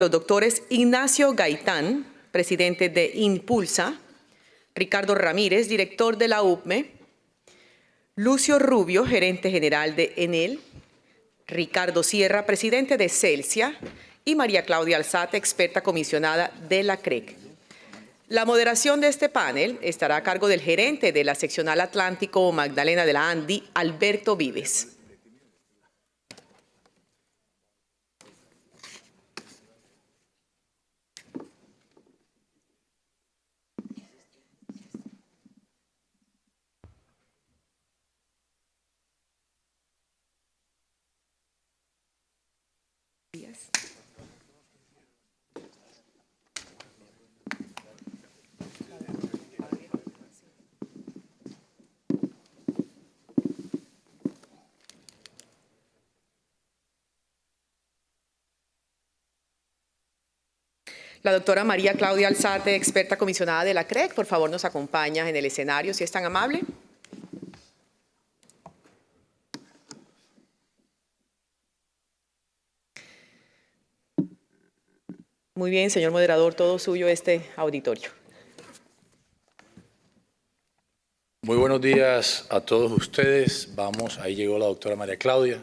Los doctores Ignacio Gaitán, presidente de Impulsa, Ricardo Ramírez, director de la UPME, Lucio Rubio, gerente general de Enel, Ricardo Sierra, presidente de Celsia, y María Claudia Alzate, experta comisionada de la CREC. La moderación de este panel estará a cargo del gerente de la seccional Atlántico Magdalena de la ANDI, Alberto Vives. La doctora María Claudia Alzate, experta comisionada de la CREC, por favor nos acompaña en el escenario, si es tan amable. Muy bien, señor moderador, todo suyo este auditorio. Muy buenos días a todos ustedes. Vamos, ahí llegó la doctora María Claudia.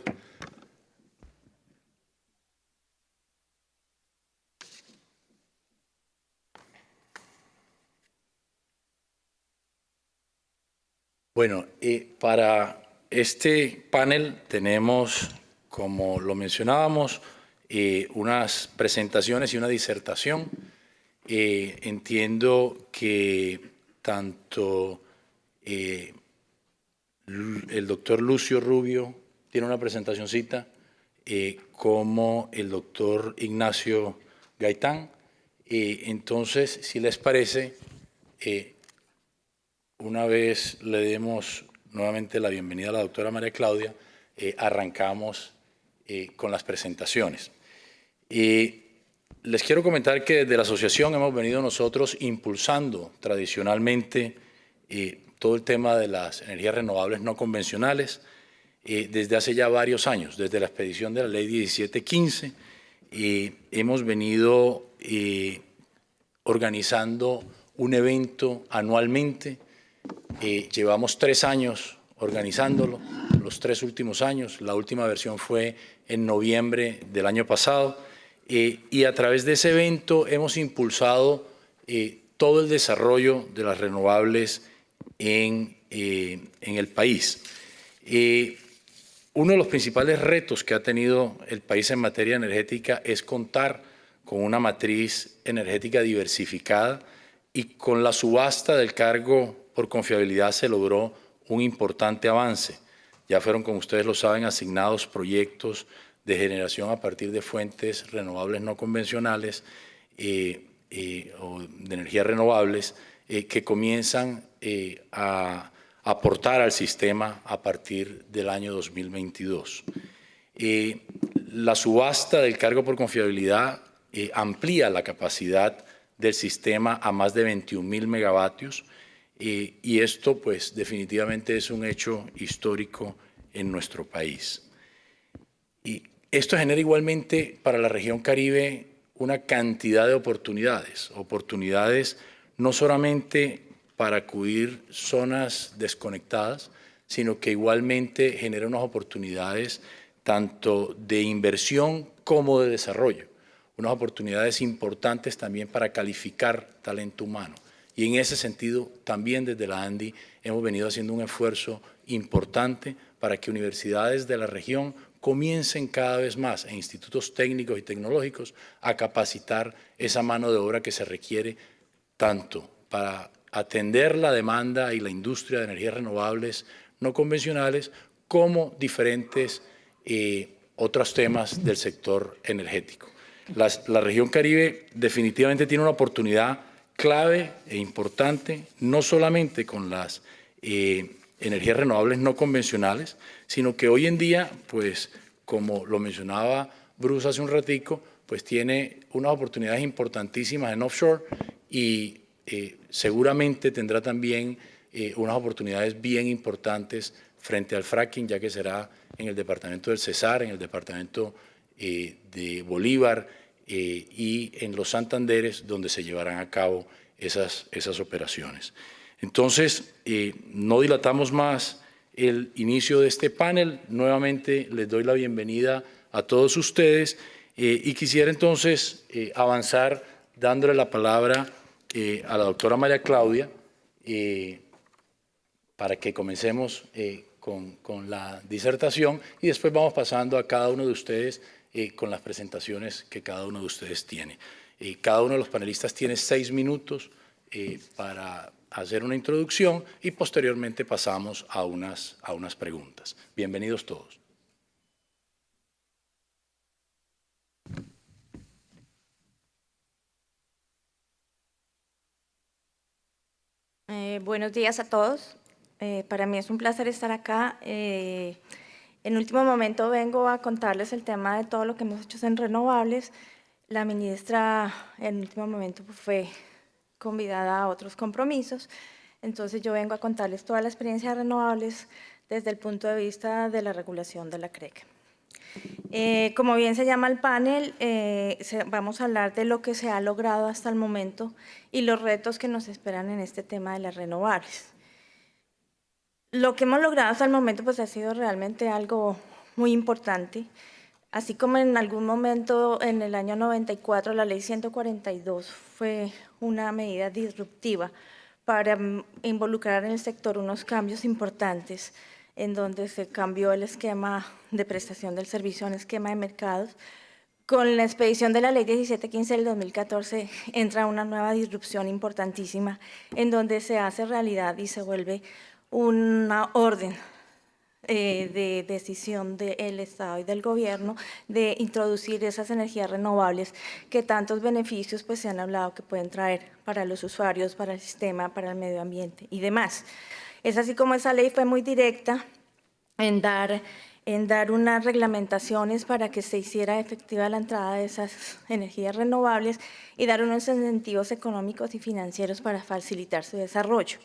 Bueno, para este panel tenemos, como lo mencionábamos, unas presentaciones y una disertación. Entiendo que tanto el doctor Lucio Rubio tiene una presentacioncita, como el doctor Ignacio Gaitán. Entonces, si les parece, una vez le demos nuevamente la bienvenida a la doctora María Claudia, arrancamos con las presentaciones. Les quiero comentar que desde la asociación hemos venido nosotros impulsando tradicionalmente todo el tema de las energías renovables no convencionales desde hace ya varios años, desde la expedición de la Ley 1715. Hemos venido organizando un evento anualmente. Llevamos 3 años organizándolo, los 3 últimos años. La última versión fue en noviembre del año pasado. Y a través de ese evento hemos impulsado todo el desarrollo de las renovables en el país. Uno de los principales retos que ha tenido el país en materia energética es contar con una matriz energética diversificada, y con la subasta del cargo por confiabilidad se logró un importante avance. Ya fueron, como ustedes lo saben, asignados proyectos de generación a partir de fuentes renovables no convencionales o de energías renovables que comienzan a aportar al sistema a partir del año 2022. La subasta del cargo por confiabilidad amplía la capacidad del sistema a más de 21.000 megavatios y esto pues definitivamente es un hecho histórico en nuestro país. Y esto genera igualmente para la región Caribe una cantidad de oportunidades no solamente para cubrir zonas desconectadas, sino que igualmente genera unas oportunidades tanto de inversión como de desarrollo, unas oportunidades importantes también para calificar talento humano. Y en ese sentido, también desde la ANDI hemos venido haciendo un esfuerzo importante para que universidades de la región comiencen cada vez más, e institutos técnicos y tecnológicos, a capacitar esa mano de obra que se requiere tanto para atender la demanda y la industria de energías renovables no convencionales, como diferentes otros temas del sector energético. La región Caribe definitivamente tiene una oportunidad clave e importante, no solamente con las energías renovables no convencionales, sino que hoy en día, pues, como lo mencionaba Bruce hace un ratico, pues tiene unas oportunidades importantísimas en offshore y seguramente tendrá también unas oportunidades bien importantes frente al fracking, ya que será en el departamento del Cesar, en el departamento de Bolívar, y en los Santanderes, donde se llevarán a cabo esas operaciones. Entonces, no dilatamos más el inicio de este panel. Nuevamente les doy la bienvenida a todos ustedes y quisiera entonces avanzar dándole la palabra a la doctora María Claudia para que comencemos con la disertación y después vamos pasando a cada uno de ustedes con las presentaciones que cada uno de ustedes tiene. Cada uno de los panelistas tiene 6 minutos para hacer una introducción y posteriormente pasamos a unas preguntas. Bienvenidos todos. Buenos días a todos. Para mí es un placer estar acá. En último momento vengo a contarles el tema de todo lo que hemos hecho en renovables. La ministra en último momento fue convidada a otros compromisos, entonces yo vengo a contarles toda la experiencia de renovables desde el punto de vista de la regulación de la CREC. Como bien se llama el panel, vamos a hablar de lo que se ha logrado hasta el momento y los retos que nos esperan en este tema de las renovables. Lo que hemos logrado hasta el momento pues, ha sido realmente algo muy importante. Así como en algún momento en el año 94 la ley 142 fue una medida disruptiva para involucrar en el sector unos cambios importantes en donde se cambió el esquema de prestación del servicio en esquema de mercados. Con la expedición de la ley 1715 del 2014 entra una nueva disrupción importantísima en donde se hace realidad y se vuelve una orden de decisión del Estado y del Gobierno de introducir esas energías renovables que tantos beneficios pues, se han hablado que pueden traer para los usuarios, para el sistema, para el medio ambiente y demás. Es así como esa ley fue muy directa en dar unas reglamentaciones para que se hiciera efectiva la entrada de esas energías renovables y dar unos incentivos económicos y financieros para facilitar su desarrollo.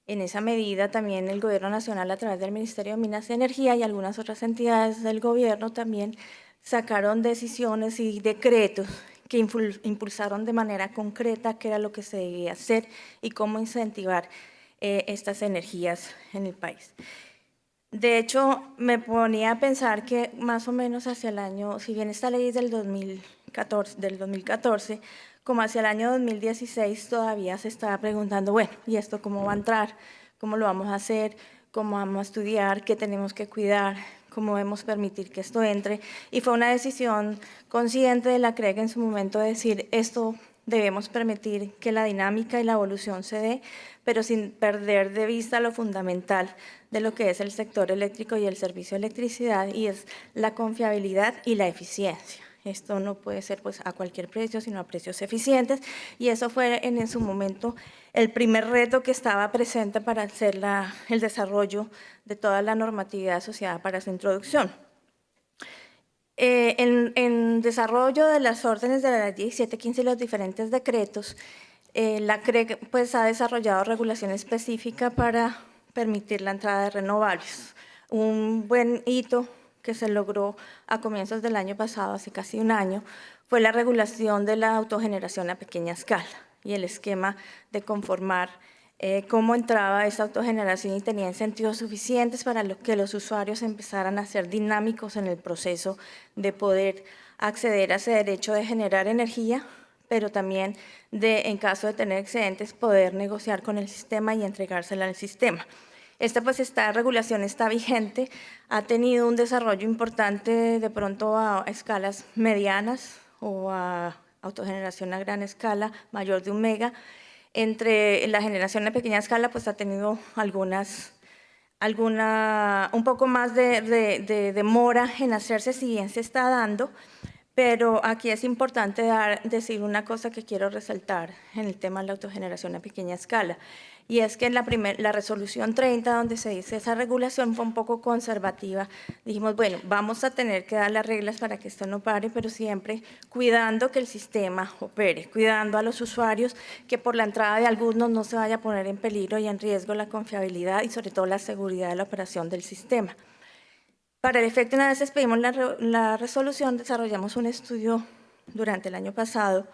En esa medida también el Gobierno Nacional a través del Ministerio de Minas y Energía y algunas otras entidades del Gobierno también sacaron decisiones y decretos que impulsaron de manera concreta qué era lo que se debía hacer y cómo incentivar estas energías en el país. De hecho, me ponía a pensar que más o menos hacia el año, si bien esta ley es del 2014, como hacia el año 2016 todavía se estaba preguntando, bueno, ¿y esto cómo va a entrar? ¿Cómo lo vamos a hacer? ¿Cómo vamos a estudiar? ¿Qué tenemos que cuidar? ¿Cómo debemos permitir que esto entre? Y fue una decisión consciente de la CREC en su momento de decir, esto debemos permitir que la dinámica y la evolución se dé, pero sin perder de vista lo fundamental de lo que es el sector eléctrico y el servicio de electricidad, y es la confiabilidad y la eficiencia. Esto no puede ser pues, a cualquier precio, sino a precios eficientes, y eso fue en su momento el primer reto que estaba presente para hacer el desarrollo de toda la normatividad asociada para su introducción. En desarrollo de las órdenes de la ley 1715 y los diferentes decretos, la CREC pues, ha desarrollado regulación específica para permitir la entrada de renovables. Un buen hito que se logró a comienzos del año pasado, hace casi un año, fue la regulación de la autogeneración a pequeña escala y el esquema de conformar cómo entraba esa autogeneración y tenía incentivos suficientes para que los usuarios empezaran a ser dinámicos en el proceso de poder acceder a ese derecho de generar energía, pero también en caso de tener excedentes, poder negociar con el sistema y entregársela al sistema. Esta regulación está vigente, ha tenido un desarrollo importante de pronto a escalas medianas o a autogeneración a gran escala, mayor de 1 mega. Entre la generación a pequeña escala, pues ha tenido un poco más de demora en hacerse, si bien se está dando, pero aquí es importante decir una cosa que quiero resaltar en el tema de la autogeneración a pequeña escala, y es que en la resolución 30, donde se dice esa regulación fue un poco conservativa, dijimos, bueno, vamos a tener que dar las reglas para que esto no pare, pero siempre cuidando que el sistema opere, cuidando a los usuarios, que por la entrada de algunos no se vaya a poner en peligro y en riesgo la confiabilidad y sobre todo la seguridad de la operación del sistema. Para el efecto, una vez expedimos la resolución, desarrollamos un estudio durante el año pasado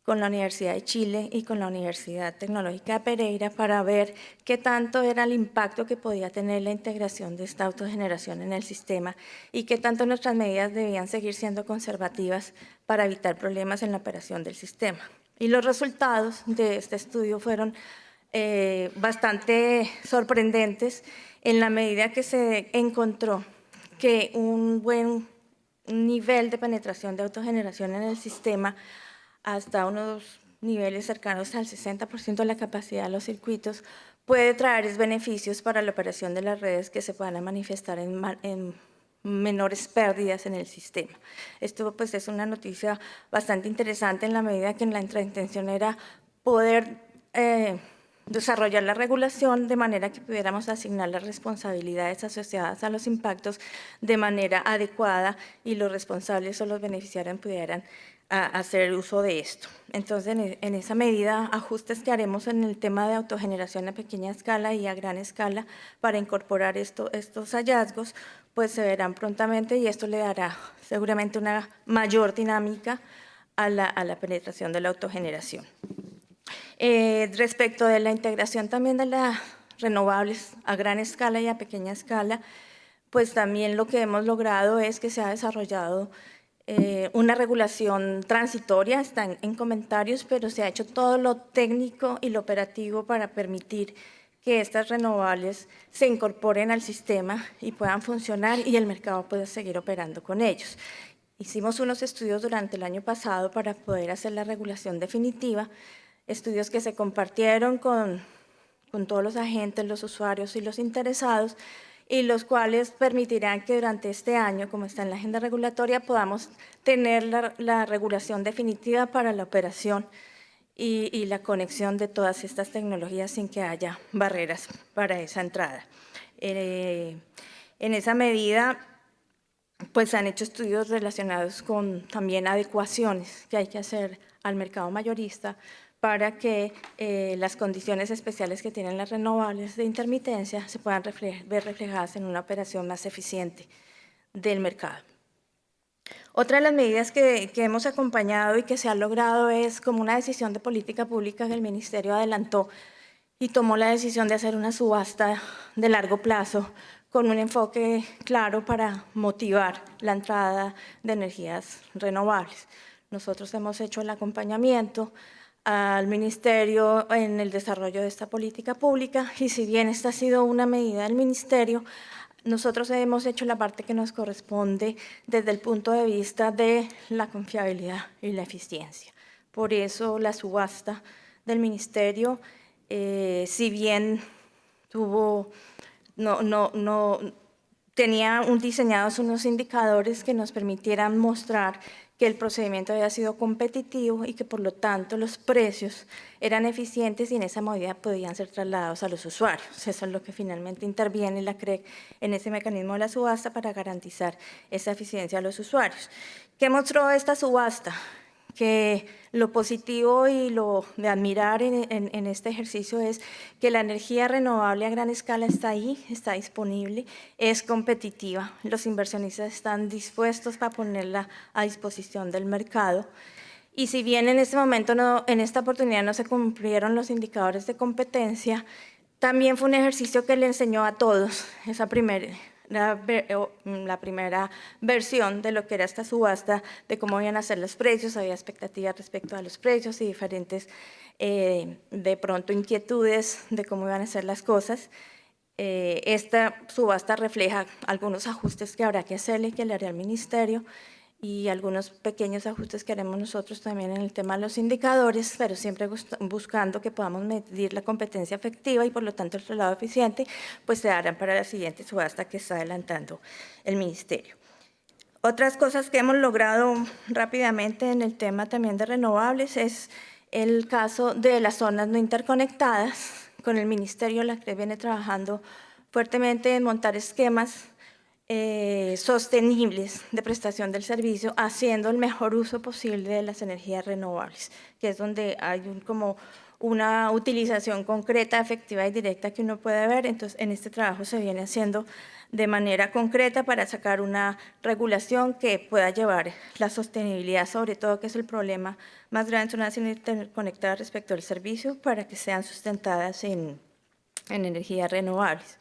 con la Universidad de Chile y con la Universidad Tecnológica de Pereira para ver qué tanto era el impacto que podía tener la integración de esta autogeneración en el sistema y qué tanto nuestras medidas debían seguir siendo conservativas para evitar problemas en la operación del sistema. Y los resultados de este estudio fueron bastante sorprendentes en la medida que se encontró que un buen nivel de penetración de autogeneración en el sistema hasta unos niveles cercanos al 60% de la capacidad de los circuitos, puede traer beneficios para la operación de las redes que se puedan manifestar en menores pérdidas en el sistema. Esto pues es una noticia bastante interesante en la medida que nuestra intención era poder desarrollar la regulación de manera que pudiéramos asignar las responsabilidades asociadas a los impactos de manera adecuada y los responsables o los beneficiarios pudieran hacer uso de esto. Entonces, en esa medida, ajustes que haremos en el tema de autogeneración a pequeña escala y a gran escala para incorporar estos hallazgos, pues se verán prontamente y esto le dará seguramente una mayor dinámica a la penetración de la autogeneración. Respecto de la integración también de las renovables a gran escala y a pequeña escala, pues también lo que hemos logrado es que se ha desarrollado una regulación transitoria, está en comentarios, pero se ha hecho todo lo técnico y lo operativo para permitir que estas renovables se incorporen al sistema y puedan funcionar y el mercado pueda seguir operando con ellos. Hicimos unos estudios durante el año pasado para poder hacer la regulación definitiva, estudios que se compartieron con todos los agentes, los usuarios y los interesados, y los cuales permitirán que durante este año, como está en la agenda regulatoria, podamos tener la regulación definitiva para la operación y la conexión de todas estas tecnologías sin que haya barreras para esa entrada. En esa medida, pues han hecho estudios relacionados con también adecuaciones que hay que hacer al mercado mayorista para que las condiciones especiales que tienen las renovables de intermitencia se puedan ver reflejadas en una operación más eficiente del mercado. Otra de las medidas que hemos acompañado y que se ha logrado es como una decisión de política pública que el Ministerio adelantó y tomó la decisión de hacer una subasta de largo plazo con un enfoque claro para motivar la entrada de energías renovables. Nosotros hemos hecho el acompañamiento al Ministerio en el desarrollo de esta política pública y si bien esta ha sido una medida del Ministerio, nosotros hemos hecho la parte que nos corresponde desde el punto de vista de la confiabilidad y la eficiencia. Por eso la subasta del Ministerio, si bien tenía diseñados unos indicadores que nos permitieran mostrar que el procedimiento había sido competitivo y que por lo tanto los precios eran eficientes y en esa medida podían ser trasladados a los usuarios. Eso es lo que finalmente interviene la CREC en ese mecanismo de la subasta para garantizar esa eficiencia a los usuarios. ¿Qué mostró esta subasta? Que lo positivo y lo de admirar en este ejercicio es que la energía renovable a gran escala está ahí, está disponible, es competitiva, los inversionistas están dispuestos para ponerla a disposición del mercado. Y si bien en este momento, en esta oportunidad no se cumplieron los indicadores de competencia, también fue un ejercicio que le enseñó a todos la primera versión de lo que era esta subasta, de cómo iban a ser los precios, había expectativas respecto a los precios y diferentes, de pronto, inquietudes de cómo iban a ser las cosas. Esta subasta refleja algunos ajustes que habrá que hacerle, que le hará el Ministerio, y algunos pequeños ajustes que haremos nosotros también en el tema de los indicadores, pero siempre buscando que podamos medir la competencia efectiva y por lo tanto el traslado eficiente, pues se harán para la siguiente subasta que está adelantando el Ministerio. Otras cosas que hemos logrado rápidamente en el tema también de renovables es el caso de las zonas no interconectadas. Con el Ministerio la CREC viene trabajando fuertemente en montar esquemas sostenibles de prestación del servicio, haciendo el mejor uso posible de las energías renovables, que es donde hay como una utilización concreta, efectiva y directa que uno puede ver. Entonces, en este trabajo se viene haciendo de manera concreta para sacar una regulación que pueda llevar la sostenibilidad, sobre todo, que es el problema más grande en zonas interconectadas respecto al servicio, para que sean sustentadas en energías renovables.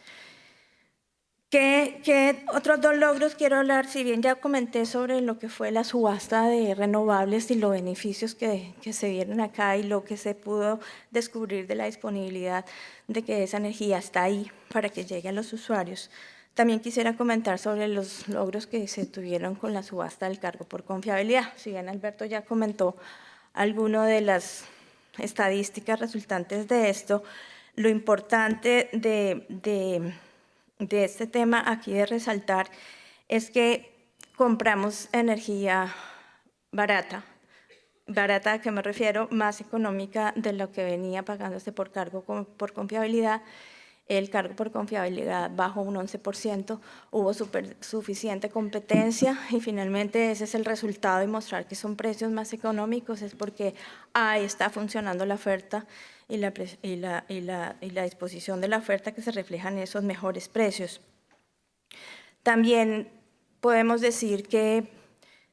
¿Qué otros dos logros quiero hablar? Si bien ya comenté sobre lo que fue la subasta de renovables y los beneficios que se vieron acá y lo que se pudo descubrir de la disponibilidad de que esa energía está ahí para que llegue a los usuarios, también quisiera comentar sobre los logros que se tuvieron con la subasta del cargo por confiabilidad. Si bien Alberto ya comentó algunas de las estadísticas resultantes de esto, lo importante de este tema aquí de resaltar es que compramos energía barata. Barata, ¿a qué me refiero? Más económica de lo que venía pagándose por cargo por confiabilidad. El cargo por confiabilidad bajó un 11%, hubo suficiente competencia y finalmente ese es el resultado, y mostrar que son precios más económicos es porque ahí está funcionando la oferta y la disposición de la oferta, que se reflejan en esos mejores precios. También podemos decir que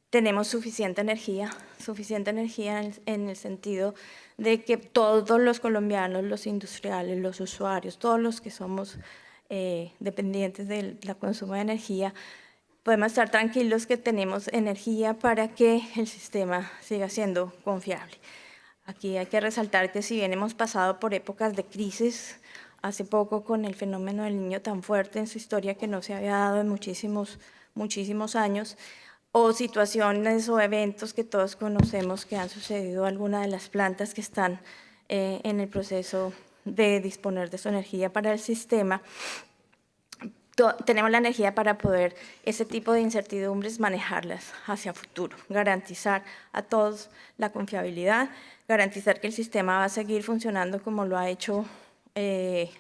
tenemos suficiente energía en el sentido de que todos los colombianos, los industriales, los usuarios, todos los que somos dependientes del consumo de energía, podemos estar tranquilos que tenemos energía para que el sistema siga siendo confiable. Aquí hay que resaltar que si bien hemos pasado por épocas de crisis, hace poco con el fenómeno del Niño tan fuerte en su historia que no se había dado en muchísimos años, o situaciones o eventos que todos conocemos que han sucedido a alguna de las plantas que están en el proceso de disponer de su energía para el sistema, tenemos la energía para poder ese tipo de incertidumbres manejarlas hacia futuro, garantizar a todos la confiabilidad, garantizar que el sistema va a seguir funcionando como lo ha hecho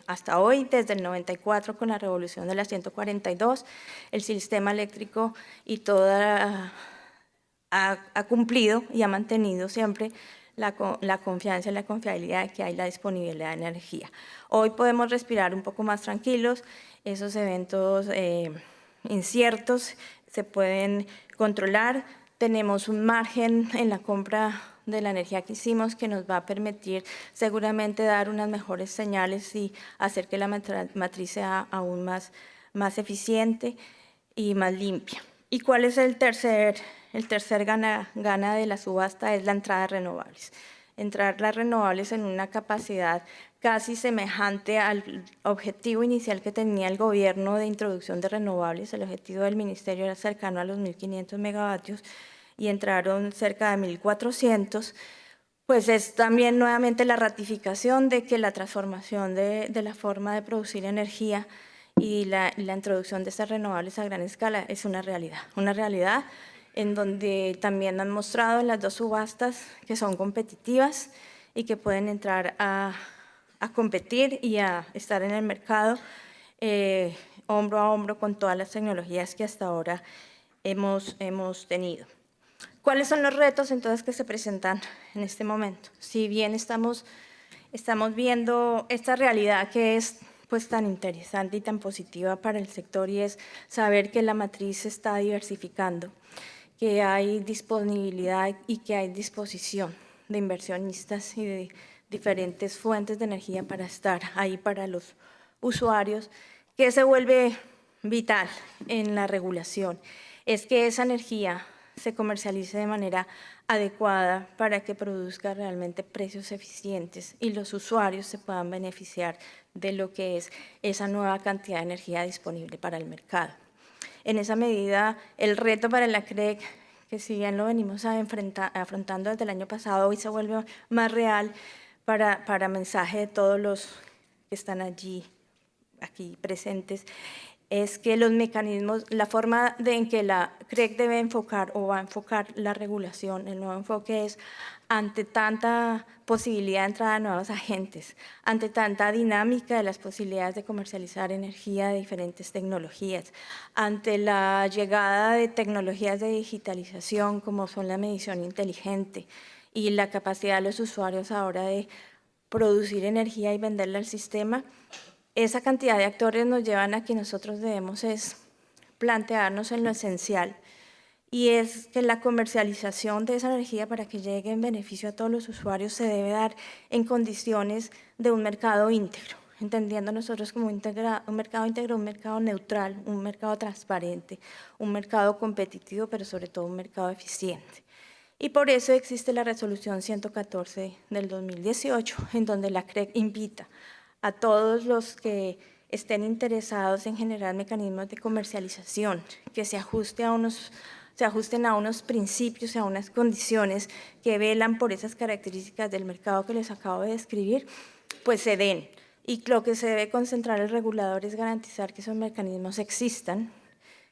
hasta hoy, desde el 94 con la revolución de la 142, el sistema eléctrico y toda ha cumplido y ha mantenido siempre la confianza y la confiabilidad de que hay la disponibilidad de energía. Hoy podemos respirar un poco más tranquilos, esos eventos inciertos se pueden controlar, tenemos un margen en la compra de la energía que hicimos que nos va a permitir seguramente dar unas mejores señales y hacer que la matriz sea aún más eficiente y más limpia. ¿Y cuál es el tercer gana de la subasta? Es la entrada de renovables. Entrar las renovables en una capacidad casi semejante al objetivo inicial que tenía el gobierno de introducción de renovables. El objetivo del ministerio era cercano a los 1.500 megavatios y entraron cerca de 1.400, pues es también nuevamente la ratificación de que la transformación de la forma de producir energía y la introducción de estas renovables a gran escala es una realidad en donde también han mostrado en las dos subastas que son competitivas y que pueden entrar a competir y a estar en el mercado hombro a hombro con todas las tecnologías que hasta ahora hemos tenido. ¿Cuáles son los retos entonces que se presentan en este momento? Si bien estamos viendo esta realidad que es pues tan interesante y tan positiva para el sector, y es saber que la matriz se está diversificando, que hay disponibilidad y que hay disposición de inversionistas y de diferentes fuentes de energía para estar ahí para los usuarios, que se vuelve vital en la regulación, es que esa energía se comercialice de manera adecuada para que produzca realmente precios eficientes y los usuarios se puedan beneficiar de lo que es esa nueva cantidad de energía disponible para el mercado. En esa medida, el reto para la CREC, que si bien lo venimos afrontando desde el año pasado, hoy se vuelve más real para mensaje de todos los que están aquí presentes, es que los mecanismos, la forma en que la CREC debe enfocar o va a enfocar la regulación, el nuevo enfoque es ante tanta posibilidad de entrada de nuevos agentes, ante tanta dinámica de las posibilidades de comercializar energía de diferentes tecnologías, ante la llegada de tecnologías de digitalización como son la medición inteligente y la capacidad de los usuarios ahora de producir energía y venderla al sistema, esa cantidad de actores nos llevan a que nosotros debemos es plantearnos en lo esencial, y es que la comercialización de esa energía para que llegue en beneficio a todos los usuarios se debe dar en condiciones de un mercado íntegro, entendiendo nosotros como un mercado íntegro, un mercado neutral, un mercado transparente, un mercado competitivo, pero sobre todo un mercado eficiente. Y por eso existe la resolución 114 del 2018, en donde la CREC invita a todos los que estén interesados en generar mecanismos de comercialización que se ajusten a unos principios y a unas condiciones que velan por esas características del mercado que les acabo de describir, pues se den. Y lo que se debe concentrar el regulador es garantizar que esos mecanismos existan,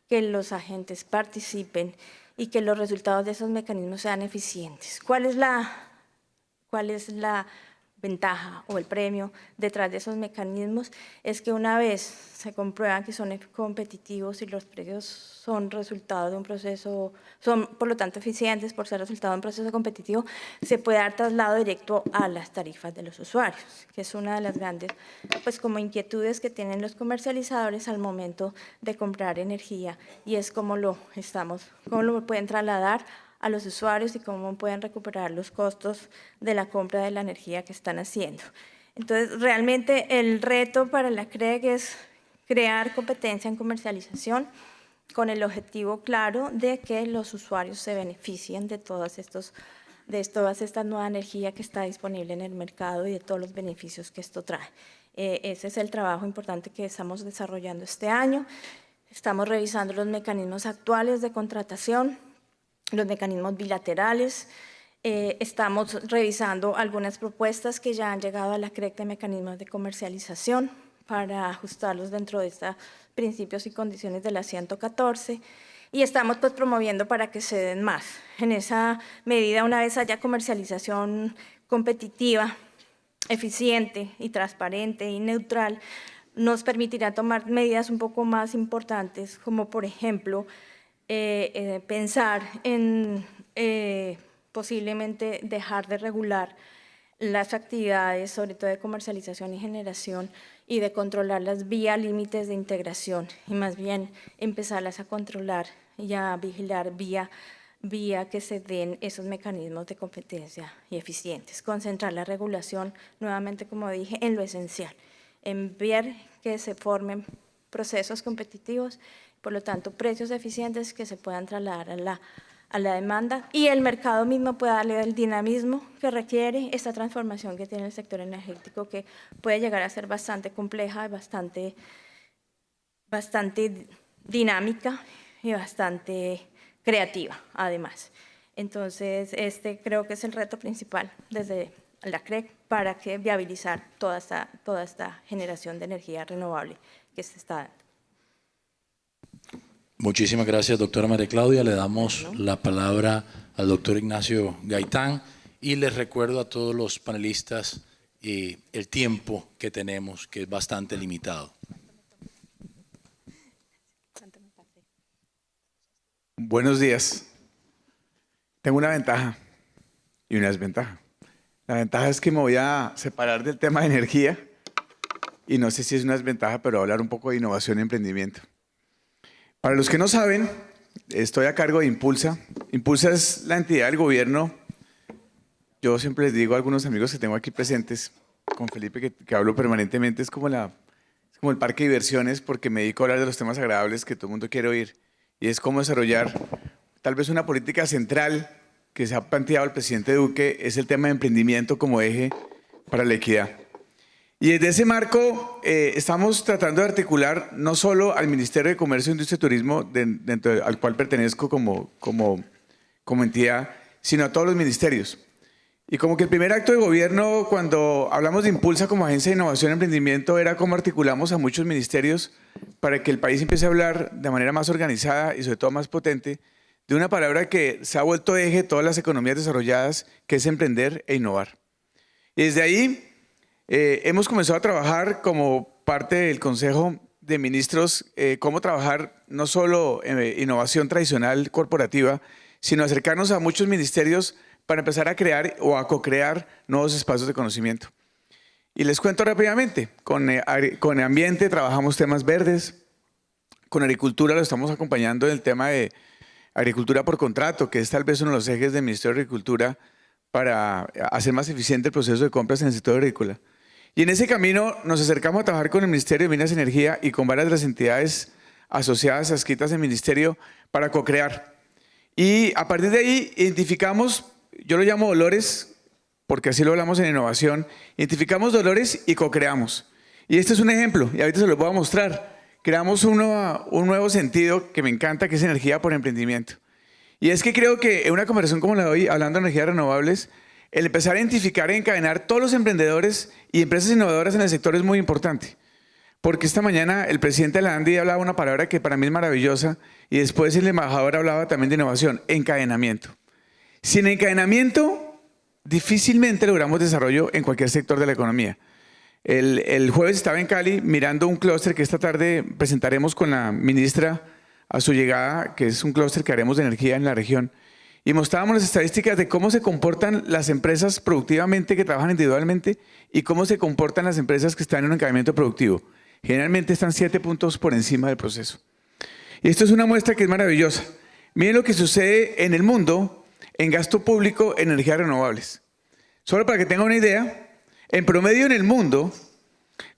que los agentes participen y que los resultados de esos mecanismos sean eficientes. ¿Cuál es la ventaja o el premio detrás de esos mecanismos? Es que una vez se comprueban que son competitivos y los precios son resultado de un proceso, son por lo tanto eficientes por ser resultado de un proceso competitivo, se puede dar traslado directo a las tarifas de los usuarios, que es una de las grandes como inquietudes que tienen los comercializadores al momento de comprar energía, y es cómo lo pueden trasladar a los usuarios y cómo pueden recuperar los costos de la compra de la energía que están haciendo. Entonces, realmente el reto para la CREC es crear competencia en comercialización con el objetivo claro de que los usuarios se beneficien de toda esta nueva energía que está disponible en el mercado y de todos los beneficios que esto trae. Ese es el trabajo importante que estamos desarrollando este año. Estamos revisando los mecanismos actuales de contratación, los mecanismos bilaterales, estamos revisando algunas propuestas que ya han llegado a la CREC de mecanismos de comercialización para ajustarlos dentro de estos principios y condiciones de la 114, y estamos promoviendo para que se den más. En esa medida, una vez haya comercialización competitiva, eficiente y transparente y neutral, nos permitirá tomar medidas un poco más importantes, como por ejemplo, pensar en posiblemente dejar de regular las actividades, sobre todo de comercialización y generación, y de controlarlas vía límites de integración, y más bien empezarlas a controlar y a vigilar vía que se den esos mecanismos de competencia y eficientes. Concentrar la regulación, nuevamente como dije, en lo esencial, en ver que se formen procesos competitivos, por lo tanto, precios eficientes que se puedan trasladar a la demanda, y el mercado mismo pueda darle el dinamismo que requiere esta transformación que tiene el sector energético, que puede llegar a ser bastante compleja, bastante dinámica y bastante creativa, además. Entonces, creo que es el reto principal desde la CREC para viabilizar toda esta generación de energía renovable que se está dando. Muchísimas gracias, doctora María Claudia. Le damos la palabra al doctor Ignacio Gaitán y les recuerdo a todos los panelistas el tiempo que tenemos, que es bastante limitado. Buenos días. Tengo una ventaja y una desventaja. La ventaja es que me voy a separar del tema de energía y no sé si es una desventaja, pero voy a hablar un poco de innovación y emprendimiento. Para los que no saben, estoy a cargo de Impulsa. Impulsa es la entidad del gobierno. Yo siempre les digo a algunos amigos que tengo aquí presentes, con Felipe, que hablo permanentemente, es como el parque de diversiones, porque me dedico a hablar de los temas agradables que todo el mundo quiere oír, y es cómo desarrollar tal vez una política central que se ha planteado el presidente Duque, es el tema de emprendimiento como eje para la equidad. Y desde ese marco estamos tratando de articular no solo al Ministerio de Comercio, Industria y Turismo, al cual pertenezco como entidad, sino a todos los ministerios. Y como que el primer acto de gobierno, cuando hablamos de Impulsa como agencia de innovación y emprendimiento, era cómo articulamos a muchos ministerios para que el país empiece a hablar de manera más organizada y sobre todo más potente de una palabra que se ha vuelto eje de todas las economías desarrolladas, que es emprender e innovar. Y desde ahí hemos comenzado a trabajar como parte del Consejo de Ministros, cómo trabajar no solo innovación tradicional corporativa, sino acercarnos a muchos ministerios para empezar a crear o a co-crear nuevos espacios de conocimiento. Y les cuento rápidamente, con ambiente trabajamos temas verdes, con agricultura lo estamos acompañando en el tema de agricultura por contrato, que es tal vez uno de los ejes del Ministerio de Agricultura para hacer más eficiente el proceso de compras en el sector agrícola. Y en ese camino nos acercamos a trabajar con el Ministerio de Minas y Energía y con varias de las entidades asociadas, adscritas al Ministerio, para co-crear. Y a partir de ahí identificamos, yo lo llamo dolores, porque así lo hablamos en innovación, identificamos dolores y co-creamos. Y este es un ejemplo, y ahorita se lo voy a mostrar. Creamos un nuevo sentido que me encanta, que es energía por emprendimiento. Y es que creo que en una conversación como la de hoy, hablando de energías renovables, el empezar a identificar e encadenar todos los emprendedores y empresas innovadoras en el sector es muy importante. Porque esta mañana el presidente de la ANDI hablaba una palabra que para mí es maravillosa y después el embajador hablaba también de innovación, encadenamiento. Sin encadenamiento, difícilmente logramos desarrollo en cualquier sector de la economía. El jueves estaba en Cali mirando un clúster que esta tarde presentaremos con la ministra a su llegada, que es un clúster que haremos de energía en la región. Y mostrábamos las estadísticas de cómo se comportan las empresas productivamente que trabajan individualmente y cómo se comportan las empresas que están en un encadenamiento productivo. Generalmente están 7 puntos por encima del proceso. Y esto es una muestra que es maravillosa. Miren lo que sucede en el mundo en gasto público en energías renovables. Solo para que tengan una idea, en promedio en el mundo,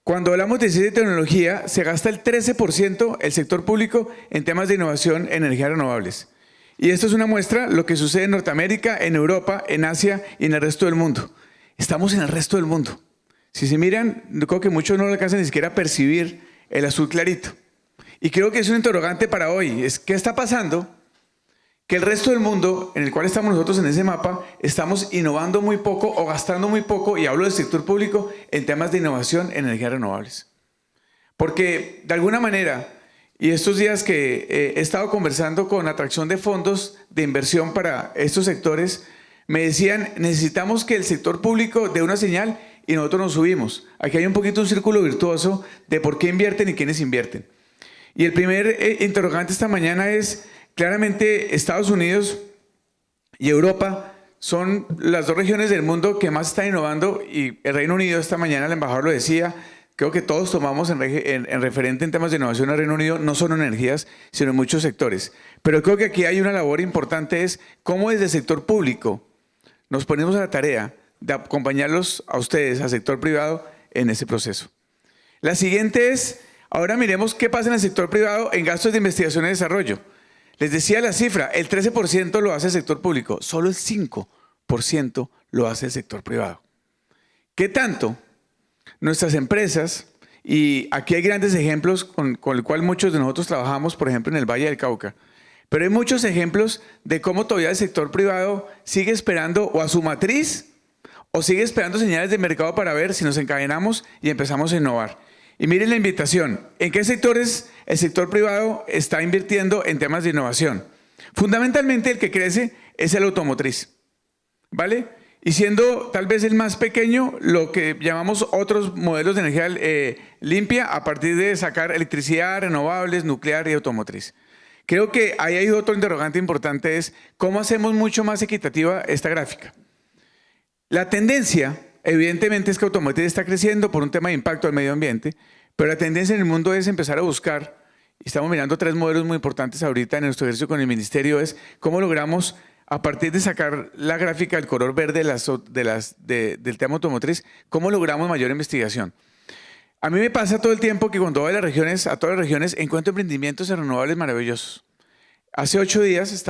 cuando hablamos de ciencia y tecnología, se gasta el 13% el sector público en temas de innovación en energías renovables. Y esto es una muestra de lo que sucede en Norteamérica, en Europa, en Asia y en el resto del mundo. Estamos en el resto del mundo. Si se miran, yo creo que muchos no alcanzan ni siquiera a percibir el azul clarito. Y creo que es un interrogante para hoy. ¿Qué está pasando? Que el resto del mundo, en el cual estamos nosotros en ese mapa, estamos innovando muy poco o gastando muy poco, y hablo del sector público, en temas de innovación en energías renovables. Porque, de alguna manera, y estos días que he estado conversando con atracción de fondos de inversión para estos sectores, me decían, necesitamos que el sector público dé una señal y nosotros nos subimos. Aquí hay un poquito un círculo virtuoso de por qué invierten y quiénes invierten. Y el primer interrogante esta mañana es, claramente Estados Unidos y Europa son las dos regiones del mundo que más están innovando, y el Reino Unido, esta mañana el embajador lo decía, creo que todos tomamos en referente en temas de innovación al Reino Unido, no solo en energías, sino en muchos sectores. Pero creo que aquí hay una labor importante, es cómo desde el sector público nos ponemos a la tarea de acompañarlos a ustedes, al sector privado, en ese proceso. La siguiente es, ahora miremos qué pasa en el sector privado en gastos de investigación y desarrollo. Les decía la cifra, el 13% lo hace el sector público, solo el 5% lo hace el sector privado. ¿Qué tanto nuestras empresas, y aquí hay grandes ejemplos con el cual muchos de nosotros trabajamos, por ejemplo en el Valle del Cauca, pero hay muchos ejemplos de cómo todavía el sector privado sigue esperando o a su matriz o sigue esperando señales de mercado para ver si nos encadenamos y empezamos a innovar? Y miren la invitación, ¿en qué sectores el sector privado está invirtiendo en temas de innovación? Fundamentalmente el que crece es el automotriz, ¿vale? Y siendo tal vez el más pequeño, lo que llamamos otros modelos de energía limpia a partir de sacar electricidad, renovables, nuclear y automotriz. Creo que ahí hay otro interrogante importante, es cómo hacemos mucho más equitativa esta gráfica. La tendencia, evidentemente, es que automotriz está creciendo por un tema de impacto al medio ambiente, pero la tendencia en el mundo es empezar a buscar, y estamos mirando 3 modelos muy importantes ahorita en nuestro ejercicio con el ministerio, es cómo logramos, a partir de sacar la gráfica del color verde del tema automotriz, cómo logramos mayor investigación. A mí me pasa todo el tiempo que cuando voy a todas las regiones, encuentro emprendimientos renovables maravillosos. Hace 8 días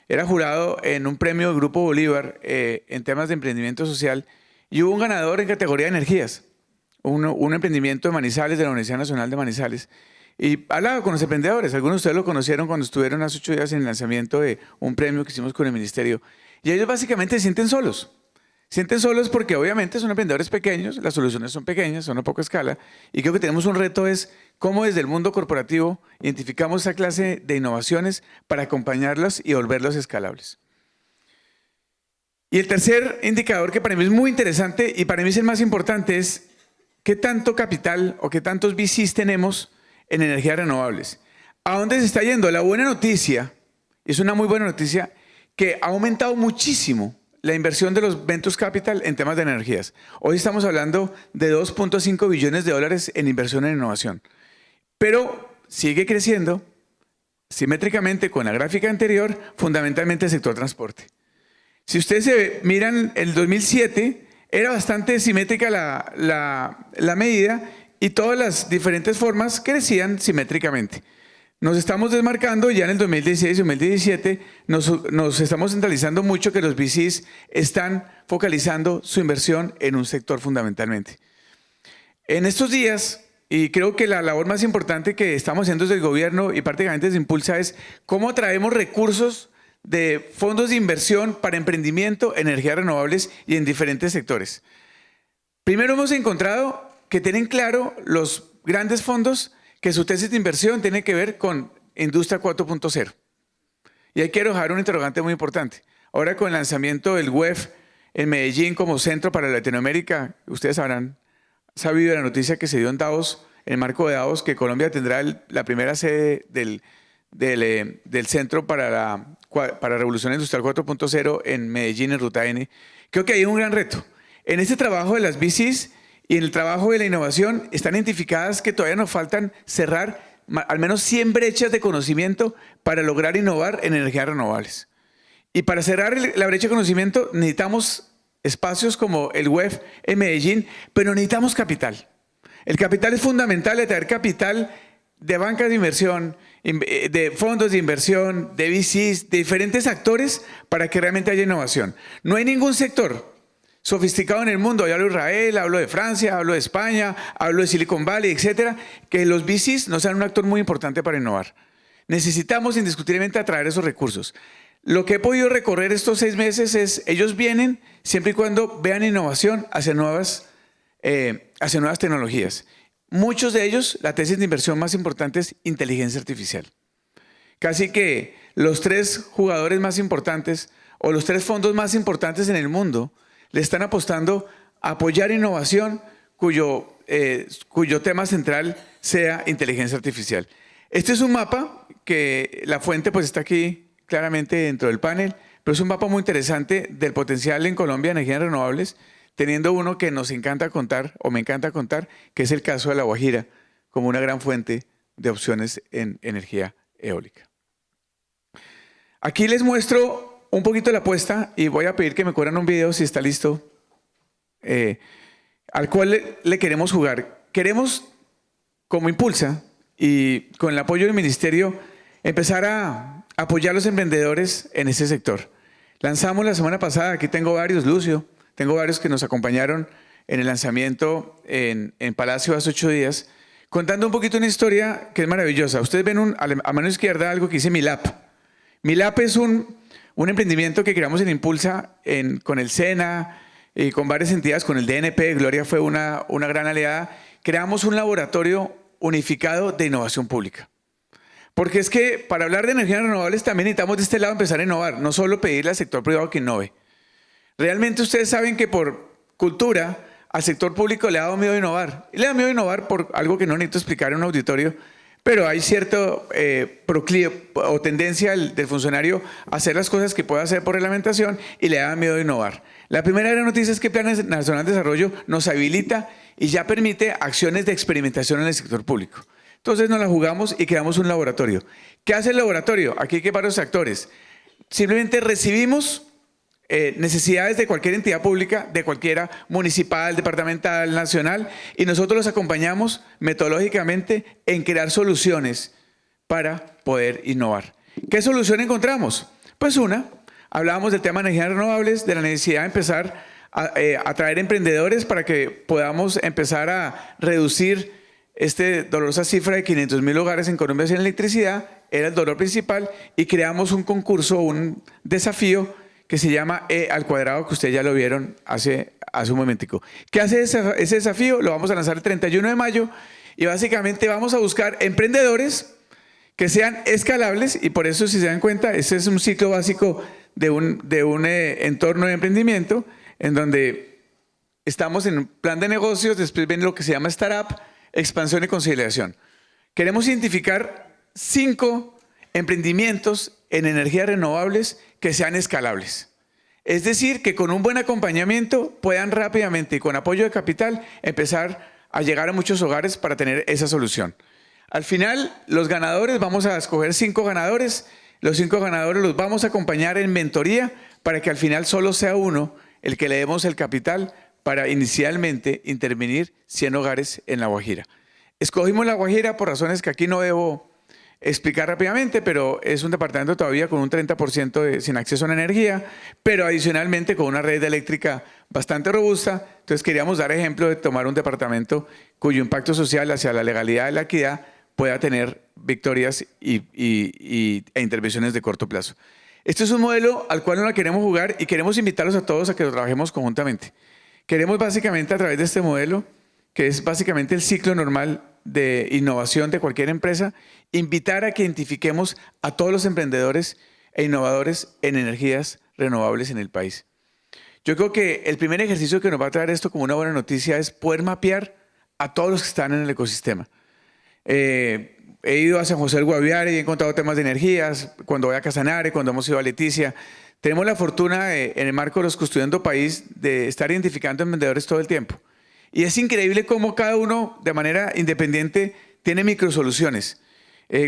era jurado en un premio del Grupo Bolívar en temas de emprendimiento social, y hubo un ganador en categoría de energías, un emprendimiento de Manizales, de la Universidad Nacional de Manizales. Y hablaba con los emprendedores, algunos de ustedes lo conocieron cuando estuvieron hace 8 días en el lanzamiento de un premio que hicimos con el ministerio. Y ellos básicamente se sienten solos. Sienten solos porque obviamente son emprendedores pequeños, las soluciones son pequeñas, son a poca escala, y creo que tenemos un reto es cómo desde el mundo corporativo identificamos esa clase de innovaciones para acompañarlas y volverlas escalables. Y el tercer indicador que para mí es muy interesante y para mí es el más importante es qué tanto capital o qué tantos VCs tenemos en energías renovables. ¿A dónde se está yendo? La buena noticia, es una muy buena noticia, que ha aumentado muchísimo la inversión de los Venture Capital en temas de energías. Hoy estamos hablando de 2.5 billones de dólares en inversión en innovación. Pero sigue creciendo simétricamente con la gráfica anterior, fundamentalmente el sector transporte. Si ustedes se miran, el 2007 era bastante simétrica la medida y todas las diferentes formas crecían simétricamente. Nos estamos desmarcando ya en el 2016 y 2017, nos estamos centralizando mucho que los VCs están focalizando su inversión en un sector fundamentalmente. En estos días, y creo que la labor más importante que estamos haciendo desde el gobierno y prácticamente desde Impulsa es cómo atraemos recursos de fondos de inversión para emprendimiento, energías renovables y en diferentes sectores. Primero hemos encontrado que tienen claro los grandes fondos que su tesis de inversión tiene que ver con Industria 4.0. Y ahí quiero dejar un interrogante muy importante. Ahora con el lanzamiento del WEF en Medellín como centro para Latinoamérica, ustedes habrán sabido de la noticia que se dio en Davos, en el marco de Davos, que Colombia tendrá la primera sede del Centro para Revolución Industrial 4.0 en Medellín, en Ruta N. Creo que hay un gran reto. En este trabajo de las VCs y en el trabajo de la innovación están identificadas que todavía nos faltan cerrar al menos 100 brechas de conocimiento para lograr innovar en energías renovables. Y para cerrar la brecha de conocimiento necesitamos espacios como el WEF en Medellín, pero necesitamos capital. El capital es fundamental, de traer capital de bancas de inversión, de fondos de inversión, de VCs, de diferentes actores para que realmente haya innovación. No hay ningún sector sofisticado en el mundo, yo hablo de Israel, hablo de Francia, hablo de España, hablo de Silicon Valley, etcétera, que los VCs no sean un actor muy importante para innovar. Necesitamos indiscutiblemente atraer esos recursos. Lo que he podido recorrer estos 6 meses es, ellos vienen siempre y cuando vean innovación hacia nuevas tecnologías. Muchos de ellos, la tesis de inversión más importante es inteligencia artificial. Casi que los 3 jugadores más importantes o los 3 fondos más importantes en el mundo le están apostando a apoyar innovación cuyo tema central sea inteligencia artificial. Este es un mapa que la fuente pues está aquí claramente dentro del panel, pero es un mapa muy interesante del potencial en Colombia de energías renovables, teniendo uno que nos encanta contar, o me encanta contar, que es el caso de La Guajira, como una gran fuente de opciones en energía eólica. Aquí les muestro un poquito la apuesta y voy a pedir que me corran un video si está listo, al cual le queremos jugar. Queremos, como Impulsa y con el apoyo del ministerio, empezar a apoyar a los emprendedores en ese sector. Lanzamos la semana pasada, aquí tengo varios, Lucio, tengo varios que nos acompañaron en el lanzamiento en Palacio hace 8 días, contando un poquito una historia que es maravillosa. Ustedes ven a mano izquierda algo que dice Milap. Milap es un emprendimiento que creamos en Impulsa con el SENA y con varias entidades, con el DNP, Gloria fue una gran aliada. Creamos un laboratorio unificado de innovación pública. Porque es que para hablar de energías renovables también necesitamos de este lado empezar a innovar, no solo pedirle al sector privado que innove. Realmente ustedes saben que por cultura al sector público le ha dado miedo innovar. Y le da miedo innovar por algo que no necesito explicar en un auditorio, pero hay cierto o tendencia del funcionario a hacer las cosas que puede hacer por reglamentación y le da miedo innovar. La primera gran noticia es que el Plan Nacional de Desarrollo nos habilita y ya permite acciones de experimentación en el sector público. Entonces nos la jugamos y creamos un laboratorio. ¿Qué hace el laboratorio? Aquí hay varios actores. Simplemente recibimos necesidades de cualquier entidad pública, de cualquiera, municipal, departamental, nacional, y nosotros los acompañamos metodológicamente en crear soluciones para poder innovar. ¿Qué solución encontramos? Pues hablábamos del tema de energías renovables, de la necesidad de empezar a atraer emprendedores para que podamos empezar a reducir esta dolorosa cifra de 500.000 hogares en Colombia sin electricidad, era el dolor principal, y creamos un concurso, un desafío que se llama E al cuadrado, que ustedes ya lo vieron hace un momentico. ¿Qué hace ese desafío? Lo vamos a lanzar el 31 de mayo y básicamente vamos a buscar emprendedores que sean escalables, y por eso, si se dan cuenta, ese es un ciclo básico de un entorno de emprendimiento en donde estamos en un plan de negocios, después viene lo que se llama startup, expansión y consolidación. Queremos identificar 5 emprendimientos en energías renovables que sean escalables. Es decir, que con un buen acompañamiento puedan rápidamente y con apoyo de capital empezar a llegar a muchos hogares para tener esa solución. Al final, los ganadores, vamos a escoger 5 ganadores. Los 5 ganadores los vamos a acompañar en mentoría para que al final solo sea uno el que le demos el capital para inicialmente intervenir 100 hogares en La Guajira. Escogimos La Guajira por razones que aquí no debo explicar rápidamente, pero es un departamento todavía con un 30% sin acceso a la energía, pero adicionalmente con una red eléctrica bastante robusta. Entonces queríamos dar ejemplo de tomar un departamento cuyo impacto social hacia la legalidad y la equidad pueda tener victorias e intervenciones de corto plazo. Este es un modelo al cual no la queremos jugar y queremos invitarlos a todos a que lo trabajemos conjuntamente. Queremos básicamente a través de este modelo, que es básicamente el ciclo normal de innovación de cualquier empresa, invitar a que identifiquemos a todos los emprendedores e innovadores en energías renovables en el país. Yo creo que el primer ejercicio que nos va a traer esto como una buena noticia es poder mapear a todos los que están en el ecosistema. He ido a San José del Guaviare y he encontrado temas de energías, cuando voy a Casanare, cuando hemos ido a Leticia. Tenemos la fortuna, en el marco de los Construyendo País, de estar identificando emprendedores todo el tiempo. Y es increíble cómo cada uno, de manera independiente, tiene microsoluciones.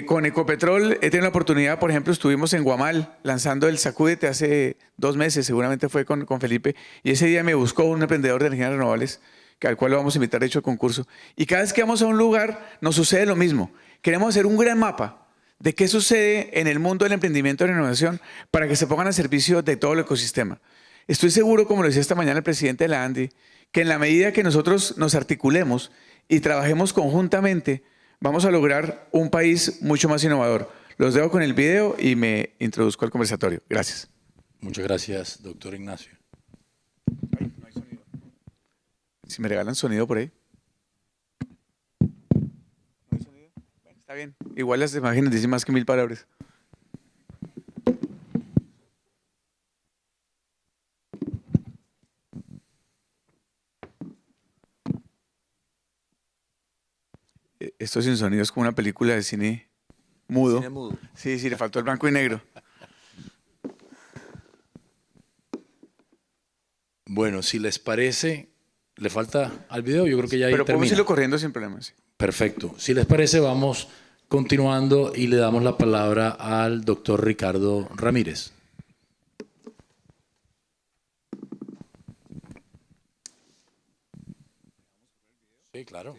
Con Ecopetrol he tenido la oportunidad, por ejemplo, estuvimos en Guamal lanzando el Sacúdete hace 2 meses, seguramente fue con Felipe, y ese día me buscó un emprendedor de energías renovables, al cual lo vamos a invitar, de hecho, al concurso. Y cada vez que vamos a un lugar, nos sucede lo mismo. Queremos hacer un gran mapa de qué sucede en el mundo del emprendimiento y la innovación para que se pongan a servicio de todo el ecosistema. Estoy seguro, como lo decía esta mañana el presidente de la ANDI, que en la medida que nosotros nos articulemos y trabajemos conjuntamente, vamos a lograr un país mucho más innovador. Los dejo con el video y me introduzco al conversatorio. Gracias. Muchas gracias, doctor Ignacio. Si me regalan sonido por ahí. ¿No hay sonido? Bueno, está bien. Igual las imágenes dicen más que 1000 palabras. Esto sin sonido es como una película de cine mudo. Cine mudo. Sí, sí, le faltó el blanco y negro. Bueno, si les parece, ¿le falta al video? Yo creo que ya ahí Pero podemos termina. irlo corriendo sin problemas. Perfecto. Si les parece, vamos continuando y le damos la palabra al doctor Ricardo Ramírez. Sí, claro.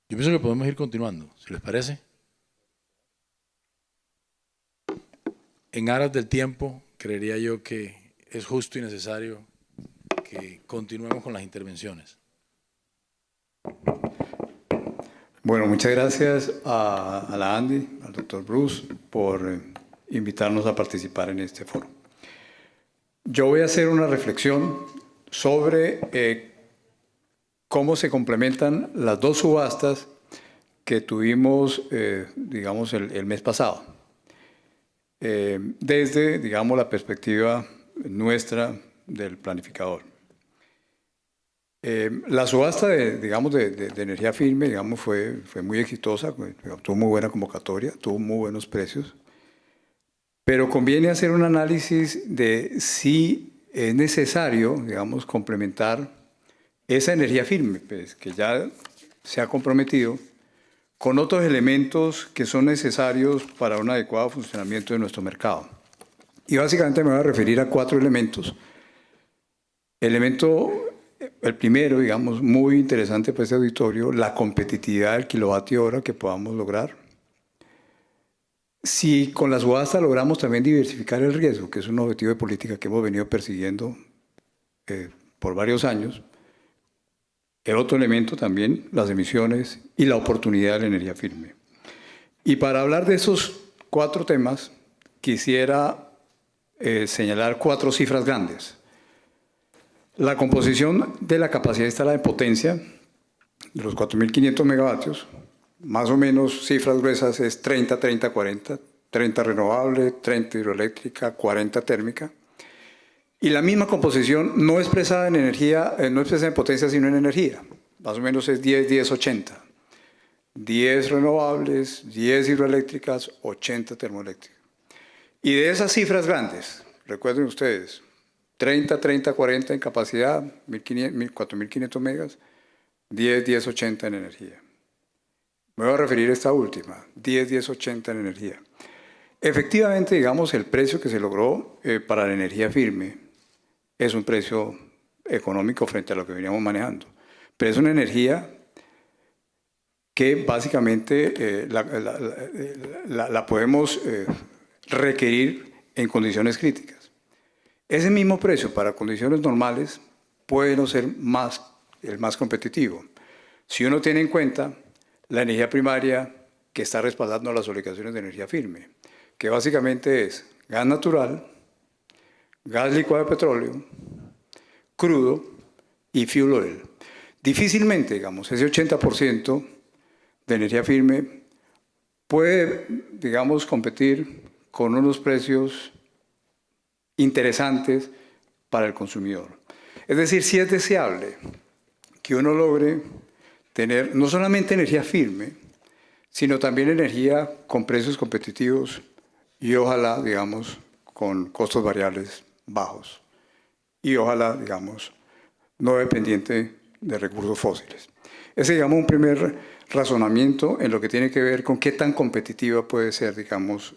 Yo pienso que podemos ir continuando, si les parece. En aras del tiempo, creería yo que es justo y necesario que continuemos con las intervenciones. Bueno, muchas gracias a la Andy, al doctor Bruce, por invitarnos a participar en este foro. Yo voy a hacer una reflexión sobre cómo se complementan las 2 subastas que tuvimos, digamos, el mes pasado. desde, digamos, la perspectiva nuestra del planificador. La subasta de energía firme, digamos, fue muy exitosa, tuvo muy buena convocatoria, tuvo muy buenos precios, pero conviene hacer un análisis de si es necesario, digamos, complementar esa energía firme, pues, que ya se ha comprometido, con otros elementos que son necesarios para un adecuado funcionamiento de nuestro mercado. Y básicamente me voy a referir a 4 elementos. El primero, digamos, muy interesante para este auditorio, la competitividad del kilovatio hora que podamos lograr. Si con la subasta logramos también diversificar el riesgo, que es un objetivo de política que hemos venido persiguiendo por varios años. El otro elemento también, las emisiones y la oportunidad de la energía firme. Y para hablar de esos 4 temas, quisiera señalar 4 cifras grandes. La composición de la capacidad instalada en potencia, de los 4.500 megavatios, más o menos cifras gruesas es 30, 30, 40, 30 renovable, 30 hidroeléctrica, 40 térmica. Y la misma composición no expresada en energía, no expresada en potencia, sino en energía. Más o menos es 10, 10, 80. 10 renovables, 10 hidroeléctricas, 80 termoeléctricas. Y de esas cifras grandes, recuerden ustedes, 30, 30, 40 en capacidad, 4.500 megas, 10, 10, 80 en energía. Me voy a referir a esta última, 10, 10, 80 en energía. Efectivamente, digamos, el precio que se logró para la energía firme es un precio económico frente a lo que veníamos manejando. Pero es una energía que básicamente la podemos requerir en condiciones críticas. Ese mismo precio para condiciones normales puede no ser el más competitivo. Si uno tiene en cuenta la energía primaria que está respaldando las obligaciones de energía firme, que básicamente es gas natural, gas licuado de petróleo, crudo y fuel oil. Difícilmente, digamos, ese 80% de energía firme puede, digamos, competir con unos precios interesantes para el consumidor. Es decir, sí es deseable que uno logre tener no solamente energía firme, sino también energía con precios competitivos y ojalá, digamos, con costos variables bajos. Y ojalá, digamos, no dependiente de recursos fósiles. Ese, digamos, un primer razonamiento en lo que tiene que ver con qué tan competitiva puede ser, digamos,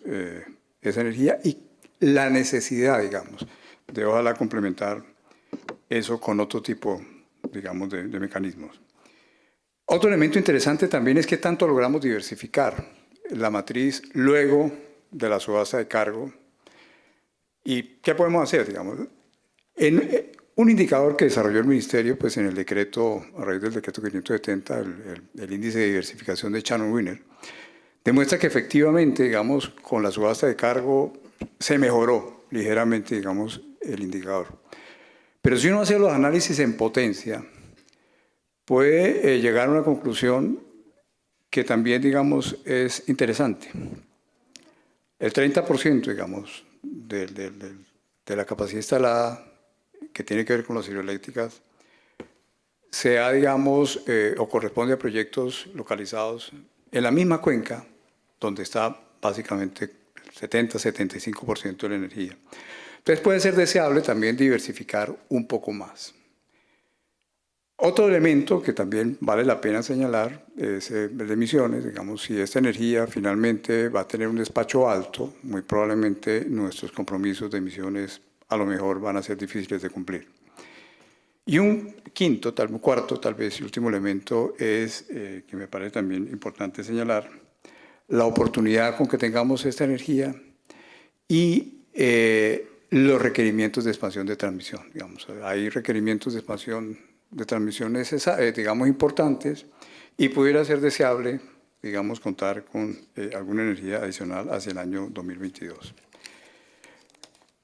esa energía y la necesidad, digamos, de ojalá complementar eso con otro tipo, digamos, de mecanismos. Otro elemento interesante también es que tanto logramos diversificar la matriz luego de la subasta de cargo. ¿Y qué podemos hacer, digamos? Un indicador que desarrolló el Ministerio, pues en el decreto, a raíz del decreto 570, el índice de diversificación de Shannon-Winner, demuestra que efectivamente, digamos, con la subasta de cargo se mejoró ligeramente, digamos, el indicador. Pero si uno hace los análisis en potencia, puede llegar a una conclusión que también, digamos, es interesante. El 30%, digamos, de la capacidad instalada que tiene que ver con las hidroeléctricas se ha, digamos, o corresponde a proyectos localizados en la misma cuenca donde está básicamente el 70-75% de la energía. Entonces puede ser deseable también diversificar un poco más. Otro elemento que también vale la pena señalar es el de emisiones. Digamos, si esta energía finalmente va a tener un despacho alto, muy probablemente nuestros compromisos de emisiones a lo mejor van a ser difíciles de cumplir. Y un cuarto, tal vez, y último elemento es, que me parece también importante señalar, la oportunidad con que tengamos esta energía y los requerimientos de expansión de transmisión. Digamos, hay requerimientos de expansión de transmisión digamos, importantes y pudiera ser deseable, digamos, contar con alguna energía adicional hacia el año 2022.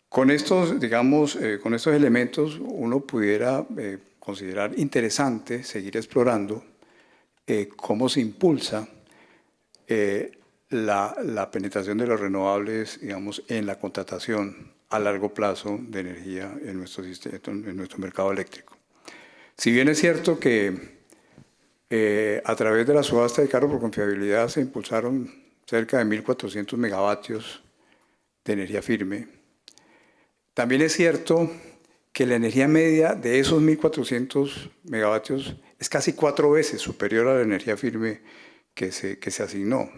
Con estos, digamos, con estos elementos uno pudiera considerar interesante seguir explorando cómo se impulsa la penetración de los renovables, digamos, en la contratación a largo plazo de energía en nuestro mercado eléctrico. Si bien es cierto que a través de la subasta de cargo por confiabilidad se impulsaron cerca de 1.400 megavatios de energía firme, también es cierto que la energía media de esos 1.400 megavatios es casi 4 veces superior a la energía firme que se asignó.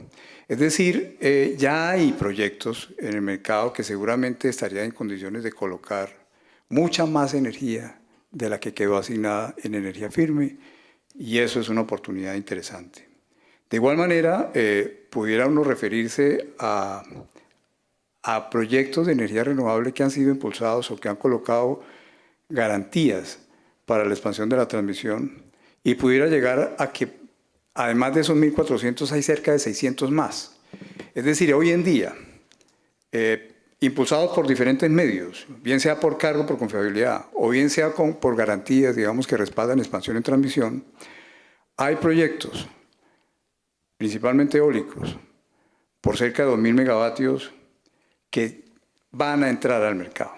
Es decir, ya hay proyectos en el mercado que seguramente estarían en condiciones de colocar mucha más energía de la que quedó asignada en energía firme, y eso es una oportunidad interesante. De igual manera, pudiera uno referirse a proyectos de energía renovable que han sido impulsados o que han colocado garantías para la expansión de la transmisión, y pudiera llegar a que además de esos 1.400 hay cerca de 600 más. Es decir, hoy en día, impulsados por diferentes medios, bien sea por cargo, por confiabilidad, o bien sea por garantías, digamos, que respaldan expansión en transmisión, hay proyectos, principalmente eólicos, por cerca de 2.000 megavatios que van a entrar al mercado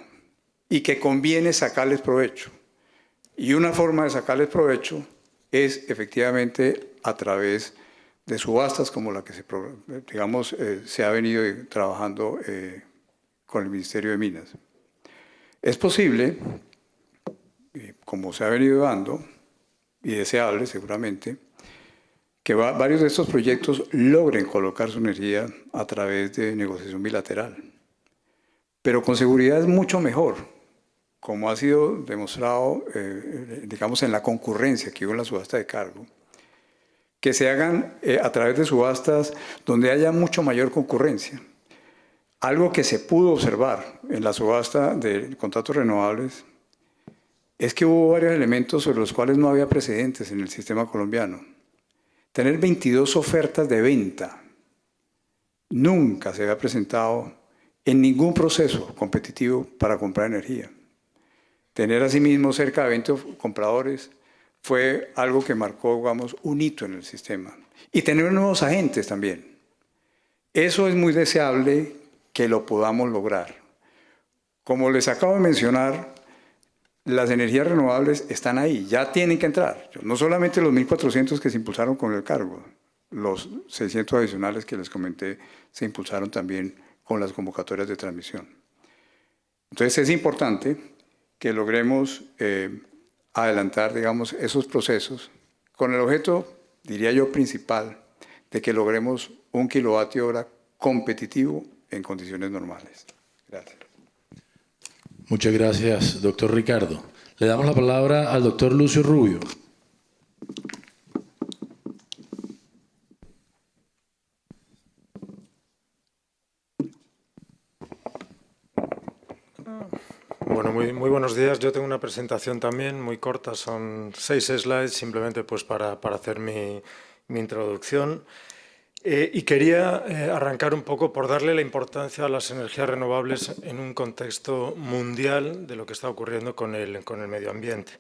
y que conviene sacarles provecho. Y una forma de sacarles provecho es efectivamente a través de subastas como la que se ha venido trabajando con el Ministerio de Minas. Es posible, como se ha venido dando, y deseable seguramente, que varios de estos proyectos logren colocar su energía a través de negociación bilateral. Pero con seguridad es mucho mejor, como ha sido demostrado, digamos, en la concurrencia que hubo en la subasta de cargo, que se hagan a través de subastas donde haya mucho mayor concurrencia. Algo que se pudo observar en la subasta de contratos renovables es que hubo varios elementos sobre los cuales no había precedentes en el sistema colombiano. Tener 22 ofertas de venta nunca se había presentado en ningún proceso competitivo para comprar energía. Tener asimismo cerca de 20 compradores fue algo que marcó, digamos, un hito en el sistema. Y tener nuevos agentes también. Eso es muy deseable que lo podamos lograr. Como les acabo de mencionar, las energías renovables están ahí, ya tienen que entrar. No solamente los 1.400 que se impulsaron con el cargo, los 600 adicionales que les comenté se impulsaron también con las convocatorias de transmisión. Entonces es importante que logremos adelantar, digamos, esos procesos con el objeto, diría yo, principal, de que logremos un kilovatio hora competitivo en condiciones normales. Gracias. Muchas gracias, doctor Ricardo. Le damos la palabra al doctor Lucio Rubio. Bueno, muy buenos días. Yo tengo una presentación también muy corta, son 6 slides, simplemente pues para hacer mi introducción. Y quería arrancar un poco por darle la importancia a las energías renovables en un contexto mundial de lo que está ocurriendo con el medio ambiente.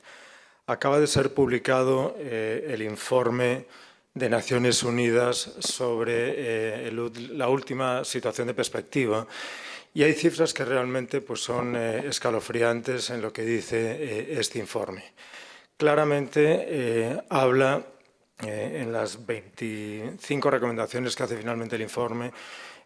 Acaba de ser publicado el informe de Naciones Unidas sobre la última situación de perspectiva, y hay cifras que realmente pues, son escalofriantes en lo que dice este informe. Claramente habla en las 25 recomendaciones que hace finalmente el informe,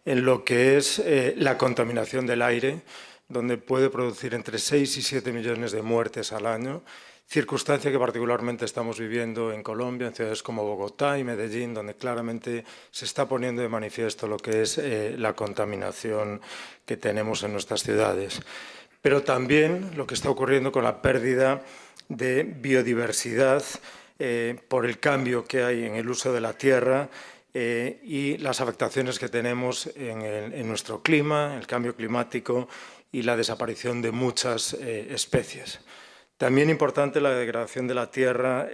en lo que es la contaminación del aire, donde puede producir entre 6 y 7 millones de muertes al año, circunstancia que particularmente estamos viviendo en Colombia, en ciudades como Bogotá y Medellín, donde claramente se está poniendo de manifiesto lo que es la contaminación que tenemos en nuestras ciudades. Pero también lo que está ocurriendo con la pérdida de biodiversidad, por el cambio que hay en el uso de la tierra y las afectaciones que tenemos en nuestro clima, el cambio climático y la desaparición de muchas especies. También importante la degradación de la tierra,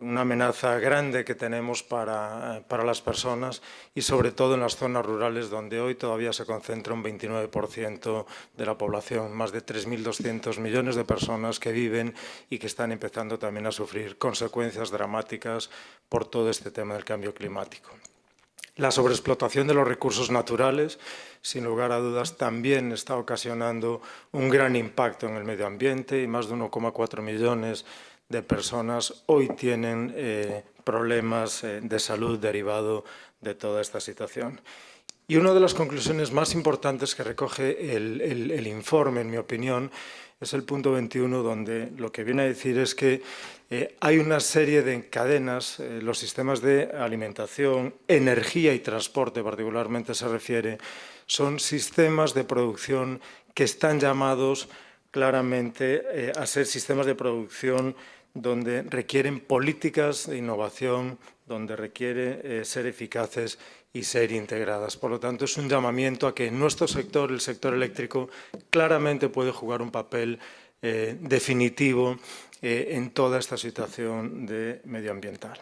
una amenaza grande que tenemos para las personas y sobre todo en las zonas rurales donde hoy todavía se concentra un 29% de la población, más de 3.200 millones de personas que viven y que están empezando también a sufrir consecuencias dramáticas por todo este tema del cambio climático. La sobreexplotación de los recursos naturales, sin lugar a dudas, también está ocasionando un gran impacto en el medio ambiente y más de 1,4 millones de personas hoy tienen problemas de salud derivado de toda esta situación. Y una de las conclusiones más importantes que recoge el informe, en mi opinión, es el punto 21, donde lo que viene a decir es que hay una serie de cadenas, los sistemas de alimentación, energía y transporte particularmente se refiere, son sistemas de producción que están llamados claramente a ser sistemas de producción donde requieren políticas de innovación, donde requiere ser eficaces y ser integradas. Por lo tanto, es un llamamiento a que en nuestro sector, el sector eléctrico, claramente puede jugar un papel definitivo en toda esta situación medioambiental.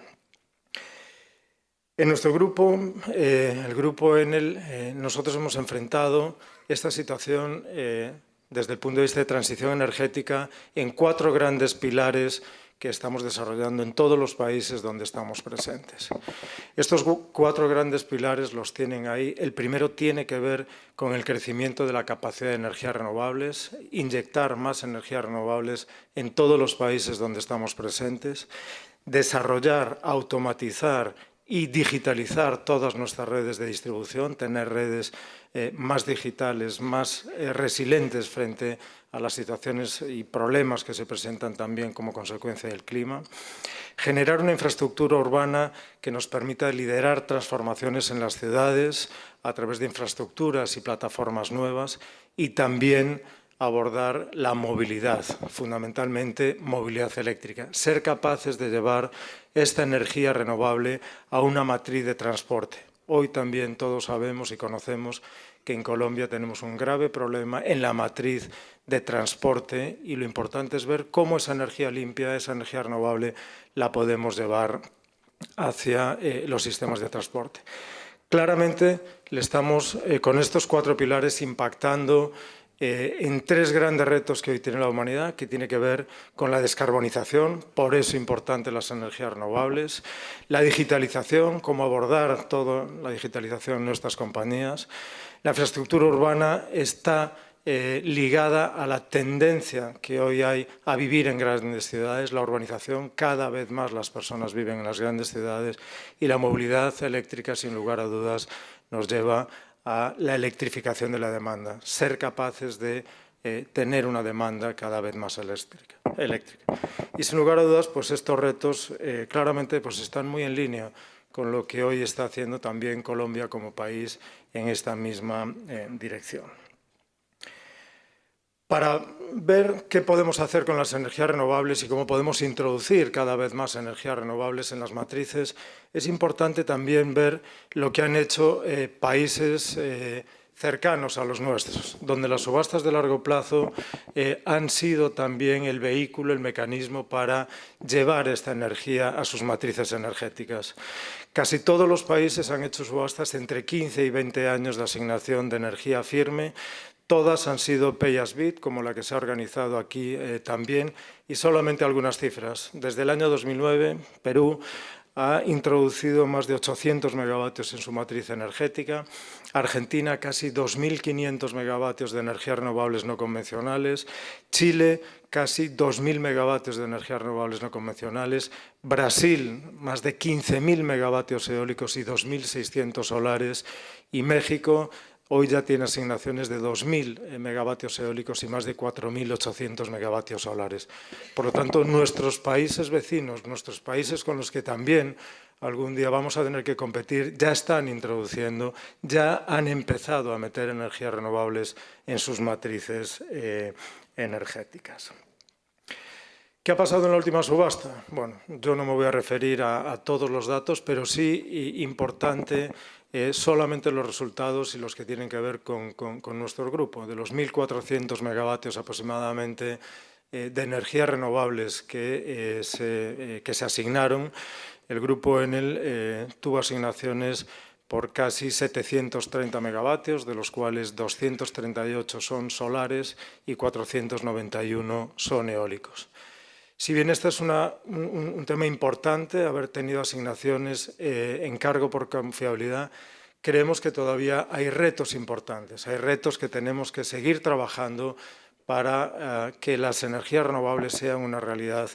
En nuestro grupo, el grupo Enel, nosotros hemos enfrentado esta situación desde el punto de vista de transición energética en 4 grandes pilares que estamos desarrollando en todos los países donde estamos presentes. Estos 4 grandes pilares los tienen ahí. El primero tiene que ver con el crecimiento de la capacidad de energías renovables, inyectar más energías renovables en todos los países donde estamos presentes, desarrollar, automatizar y digitalizar todas nuestras redes de distribución, tener redes más digitales, más resilientes frente a las situaciones y problemas que se presentan también como consecuencia del clima. Generar una infraestructura urbana que nos permita liderar transformaciones en las ciudades a través de infraestructuras y plataformas nuevas y también abordar la movilidad, fundamentalmente movilidad eléctrica, ser capaces de llevar esta energía renovable a una matriz de transporte. Hoy también todos sabemos y conocemos que en Colombia tenemos un grave problema en la matriz de transporte y lo importante es ver cómo esa energía limpia, esa energía renovable, la podemos llevar hacia los sistemas de transporte. Claramente le estamos con estos 4 pilares impactando en 3 grandes retos que hoy tiene la humanidad, que tiene que ver con la descarbonización, por eso es importante las energías renovables, la digitalización, cómo abordar toda la digitalización en nuestras compañías. La infraestructura urbana está ligada a la tendencia que hoy hay a vivir en grandes ciudades, la urbanización, cada vez más las personas viven en las grandes ciudades y la movilidad eléctrica, sin lugar a dudas, nos lleva a la electrificación de la demanda, ser capaces de tener una demanda cada vez más eléctrica. Y sin lugar a dudas, pues estos retos claramente pues están muy en línea con lo que hoy está haciendo también Colombia como país en esta misma dirección. Para ver qué podemos hacer con las energías renovables y cómo podemos introducir cada vez más energías renovables en las matrices, es importante también ver lo que han hecho países cercanos a los nuestros, donde las subastas de largo plazo han sido también el vehículo, el mecanismo para llevar esta energía a sus matrices energéticas. Casi todos los países han hecho subastas entre 15 y 20 años de asignación de energía firme. Todas han sido pay as bid, como la que se ha organizado aquí también, y solamente algunas cifras. Desde el año 2009, Perú ha introducido más de 800 megavatios en su matriz energética, Argentina casi 2.500 megavatios de energías renovables no convencionales, Chile casi 2.000 megavatios de energías renovables no convencionales, Brasil más de 15.000 megavatios eólicos y 2.600 solares y México hoy ya tiene asignaciones de 2.000 megavatios eólicos y más de 4.800 megavatios solares. Por lo tanto, nuestros países vecinos, nuestros países con los que también algún día vamos a tener que competir, ya están introduciendo, ya han empezado a meter energías renovables en sus matrices energéticas. ¿Qué ha pasado en la última subasta? Bueno, yo no me voy a referir a todos los datos, pero sí importante solamente los resultados y los que tienen que ver con nuestro grupo. De los 1.400 megavatios aproximadamente de energías renovables que se asignaron, el grupo Enel tuvo asignaciones por casi 730 megavatios, de los cuales 238 son solares y 491 son eólicos. Si bien este es un tema importante, haber tenido asignaciones en cargo por confiabilidad, creemos que todavía hay retos importantes, hay retos que tenemos que seguir trabajando para que las energías renovables sean una realidad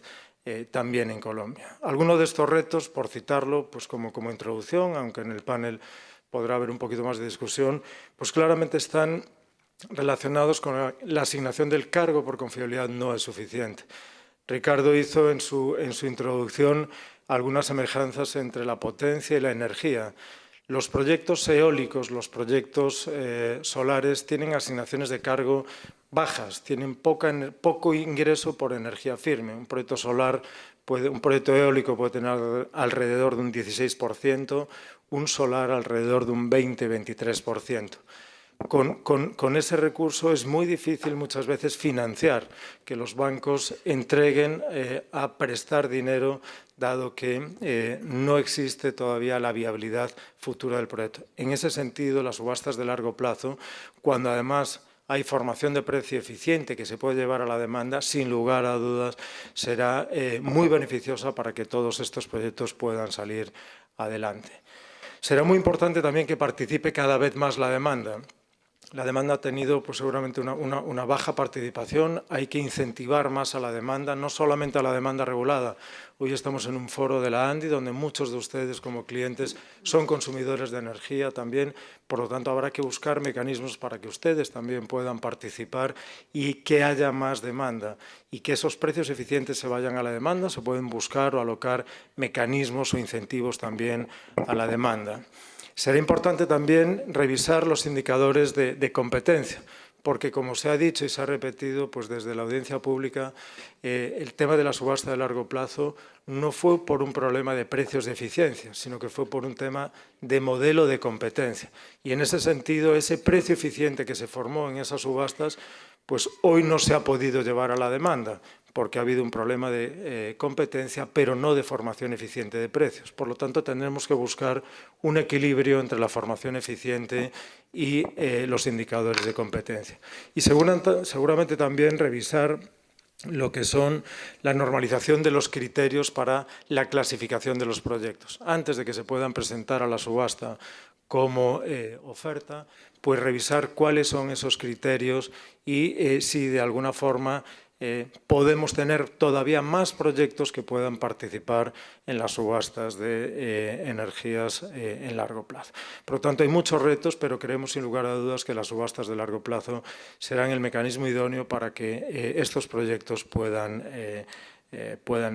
también en Colombia. Algunos de estos retos, por citarlo, pues como introducción, aunque en el panel podrá haber un poquito más de discusión, pues claramente están relacionados con la asignación del cargo por confiabilidad no es suficiente. Ricardo hizo en su introducción algunas semejanzas entre la potencia y la energía. Los proyectos eólicos, los proyectos solares tienen asignaciones de cargo bajas, tienen poco ingreso por energía firme. Un proyecto solar, un proyecto eólico puede tener alrededor de un 16%, un solar alrededor de un 20-23%. Con ese recurso es muy difícil muchas veces financiar, que los bancos entreguen a prestar dinero, dado que no existe todavía la viabilidad futura del proyecto. En ese sentido, las subastas de largo plazo, cuando además hay formación de precio eficiente que se puede llevar a la demanda, sin lugar a dudas, será muy beneficiosa para que todos estos proyectos puedan salir adelante. Será muy importante también que participe cada vez más la demanda. La demanda ha tenido pues, seguramente una baja participación, hay que incentivar más a la demanda, no solamente a la demanda regulada. Hoy estamos en un foro de la ANDI donde muchos de ustedes como clientes son consumidores de energía también, por lo tanto habrá que buscar mecanismos para que ustedes también puedan participar y que haya más demanda y que esos precios eficientes se vayan a la demanda, se pueden buscar o alocar mecanismos o incentivos también a la demanda. Será importante también revisar los indicadores de competencia, porque como se ha dicho y se ha repetido pues desde la audiencia pública, el tema de la subasta de largo plazo no fue por un problema de precios de eficiencia, sino que fue por un tema de modelo de competencia. Y en ese sentido, ese precio eficiente que se formó en esas subastas, pues hoy no se ha podido llevar a la demanda, porque ha habido un problema de competencia, pero no de formación eficiente de precios. Por lo tanto, tendremos que buscar un equilibrio entre la formación eficiente y los indicadores de competencia. Y seguramente también revisar lo que son la normalización de los criterios para la clasificación de los proyectos. Antes de que se puedan presentar a la subasta como oferta, pues revisar cuáles son esos criterios y si de alguna forma podemos tener todavía más proyectos que puedan participar en las subastas de energías en largo plazo. Por lo tanto, hay muchos retos, pero creemos sin lugar a dudas que las subastas de largo plazo serán el mecanismo idóneo para que estos proyectos puedan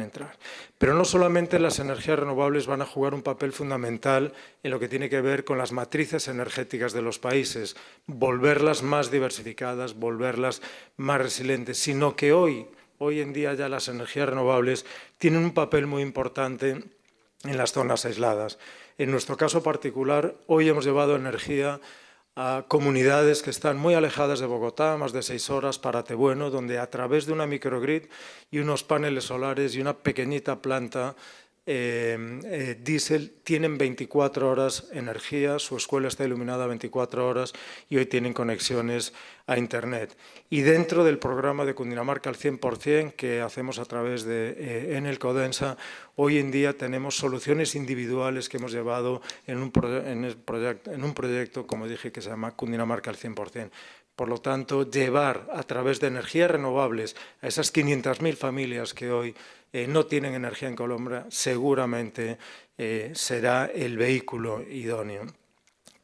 entrar. Pero no solamente las energías renovables van a jugar un papel fundamental en lo que tiene que ver con las matrices energéticas de los países, volverlas más diversificadas, volverlas más resilientes, sino que hoy en día ya las energías renovables tienen un papel muy importante en las zonas aisladas. En nuestro caso particular, hoy hemos llevado energía a comunidades que están muy alejadas de Bogotá, más de 6 horas, para Tebueno, donde a través de una microgrid y unos paneles solares y una pequeñita planta diésel tienen 24 horas energía, su escuela está iluminada 24 horas y hoy tienen conexiones a Internet. Y dentro del programa de Cundinamarca al 100% que hacemos a través de Enel Codensa, hoy en día tenemos soluciones individuales que hemos llevado en un proyecto, como dije, que se llama Cundinamarca al 100%. Por lo tanto, llevar a través de energías renovables a esas 500.000 familias que hoy no tienen energía en Colombia, seguramente será el vehículo idóneo.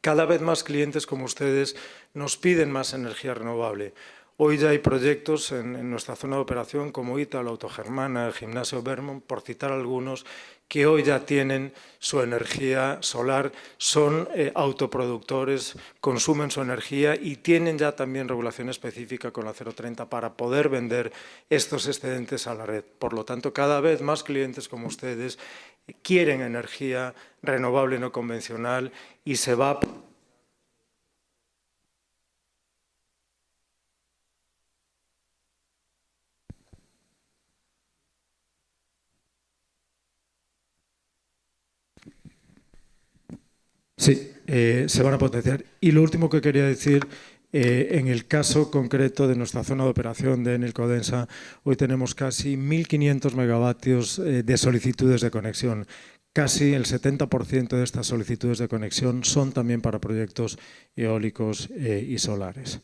Cada vez más clientes como ustedes nos piden más energía renovable. Hoy ya hay proyectos en nuestra zona de operación como ITA, la Autogermana, el Gimnasio Vermont, por citar algunos, que hoy ya tienen su energía solar, son autoproductores, consumen su energía y tienen ya también regulación específica con la 030 para poder vender estos excedentes a la red. Por lo tanto, cada vez más clientes como ustedes quieren energía renovable no convencional y se va a... Sí, se van a potenciar. Y lo último que quería decir En el caso concreto de nuestra zona de operación de Enel Codensa, hoy tenemos casi 1.500 megavatios de solicitudes de conexión. Casi el 70% de estas solicitudes de conexión son también para proyectos eólicos y solares.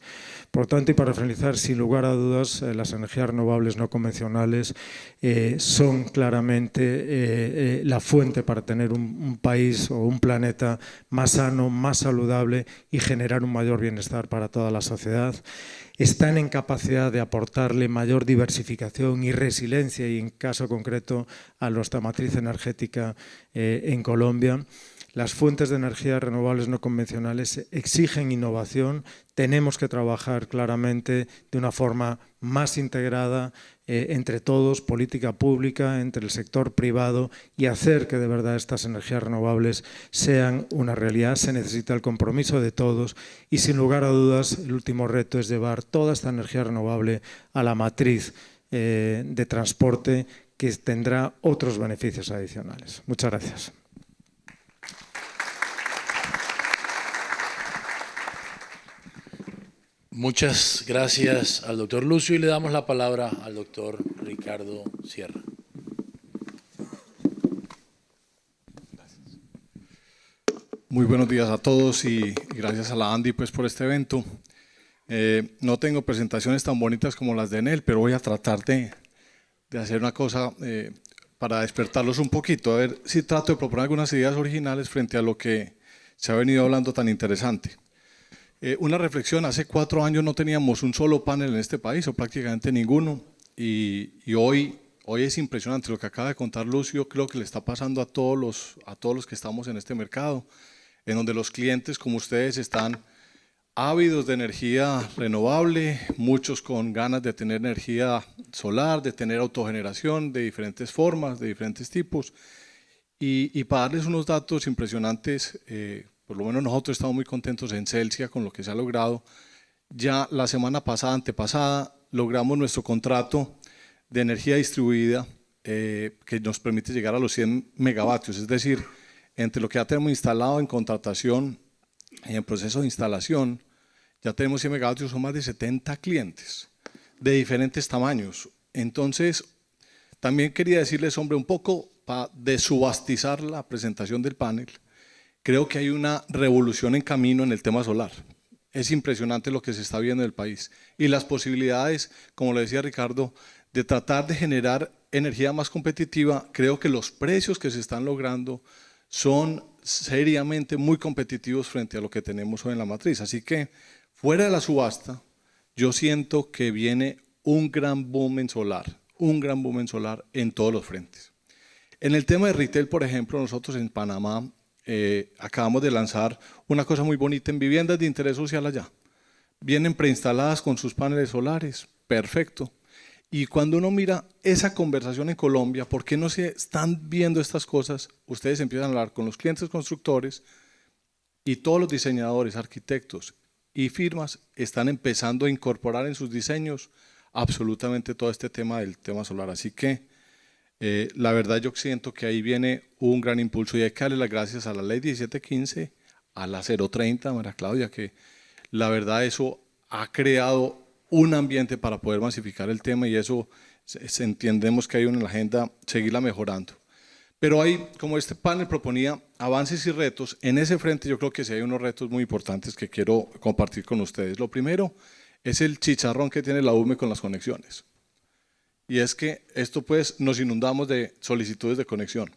Por tanto, y para finalizar, sin lugar a dudas, las energías renovables no convencionales son claramente la fuente para tener un país o un planeta más sano, más saludable y generar un mayor bienestar para toda la sociedad. Están en capacidad de aportarle mayor diversificación y resiliencia, y en caso concreto a nuestra matriz energética en Colombia. Las fuentes de energía renovables no convencionales exigen innovación. Tenemos que trabajar claramente de una forma más integrada entre todos, política pública, entre el sector privado, y hacer que de verdad estas energías renovables sean una realidad. Se necesita el compromiso de todos y, sin lugar a dudas, el último reto es llevar toda esta energía renovable a la matriz de transporte, que tendrá otros beneficios adicionales. Muchas gracias. Muchas gracias al doctor Lucio y le damos la palabra al doctor Ricardo Sierra. Muy buenos días a todos y gracias a la Andy pues por este evento. No tengo presentaciones tan bonitas como las de Enel, pero voy a tratar de hacer una cosa para despertarlos un poquito. A ver si trato de proponer algunas ideas originales frente a lo que se ha venido hablando tan interesante. Una reflexión: hace 4 años no teníamos un solo panel en este país, o prácticamente ninguno, y hoy es impresionante lo que acaba de contar Lucio. Creo que le está pasando a todos los que estamos en este mercado, en donde los clientes como ustedes están ávidos de energía renovable, muchos con ganas de tener energía solar, de tener autogeneración de diferentes formas, de diferentes tipos, y para darles unos datos impresionantes, por lo menos nosotros estamos muy contentos en Celsia con lo que se ha logrado. Ya la semana pasada, antepasada, logramos nuestro contrato de energía distribuida que nos permite llegar a los 100 megavatios, es decir, entre lo que ya tenemos instalado en contratación y en proceso de instalación, ya tenemos 100 megavatios, son más de 70 clientes de diferentes tamaños. Entonces, también quería decirles, hombre, un poco para desubastizar la presentación del panel. Creo que hay una revolución en camino en el tema solar. Es impresionante lo que se está viendo en el país y las posibilidades, como le decía Ricardo, de tratar de generar energía más competitiva. Creo que los precios que se están logrando son seriamente muy competitivos frente a lo que tenemos hoy en la matriz. Así que, fuera de la subasta, yo siento que viene un gran boom en solar en todos los frentes. En el tema de retail, por ejemplo, nosotros en Panamá acabamos de lanzar una cosa muy bonita en viviendas de interés social allá. Vienen preinstaladas con sus paneles solares, perfecto. Y cuando uno mira esa conversación en Colombia, ¿por qué no se están viendo estas cosas? Ustedes empiezan a hablar con los clientes constructores y todos los diseñadores, arquitectos y firmas están empezando a incorporar en sus diseños absolutamente todo este tema del tema solar. Así que la verdad yo siento que ahí viene un gran impulso y hay que darle las gracias a la ley 1715, a la 030, María Claudia, que la verdad eso ha creado un ambiente para poder masificar el tema y eso entendemos que hay una agenda, seguirla mejorando. Pero hay, como este panel proponía, avances y retos. En ese frente yo creo que sí hay unos retos muy importantes que quiero compartir con ustedes. Lo primero es el chicharrón que tiene la UME con las conexiones. Y es que esto pues nos inundamos de solicitudes de conexión.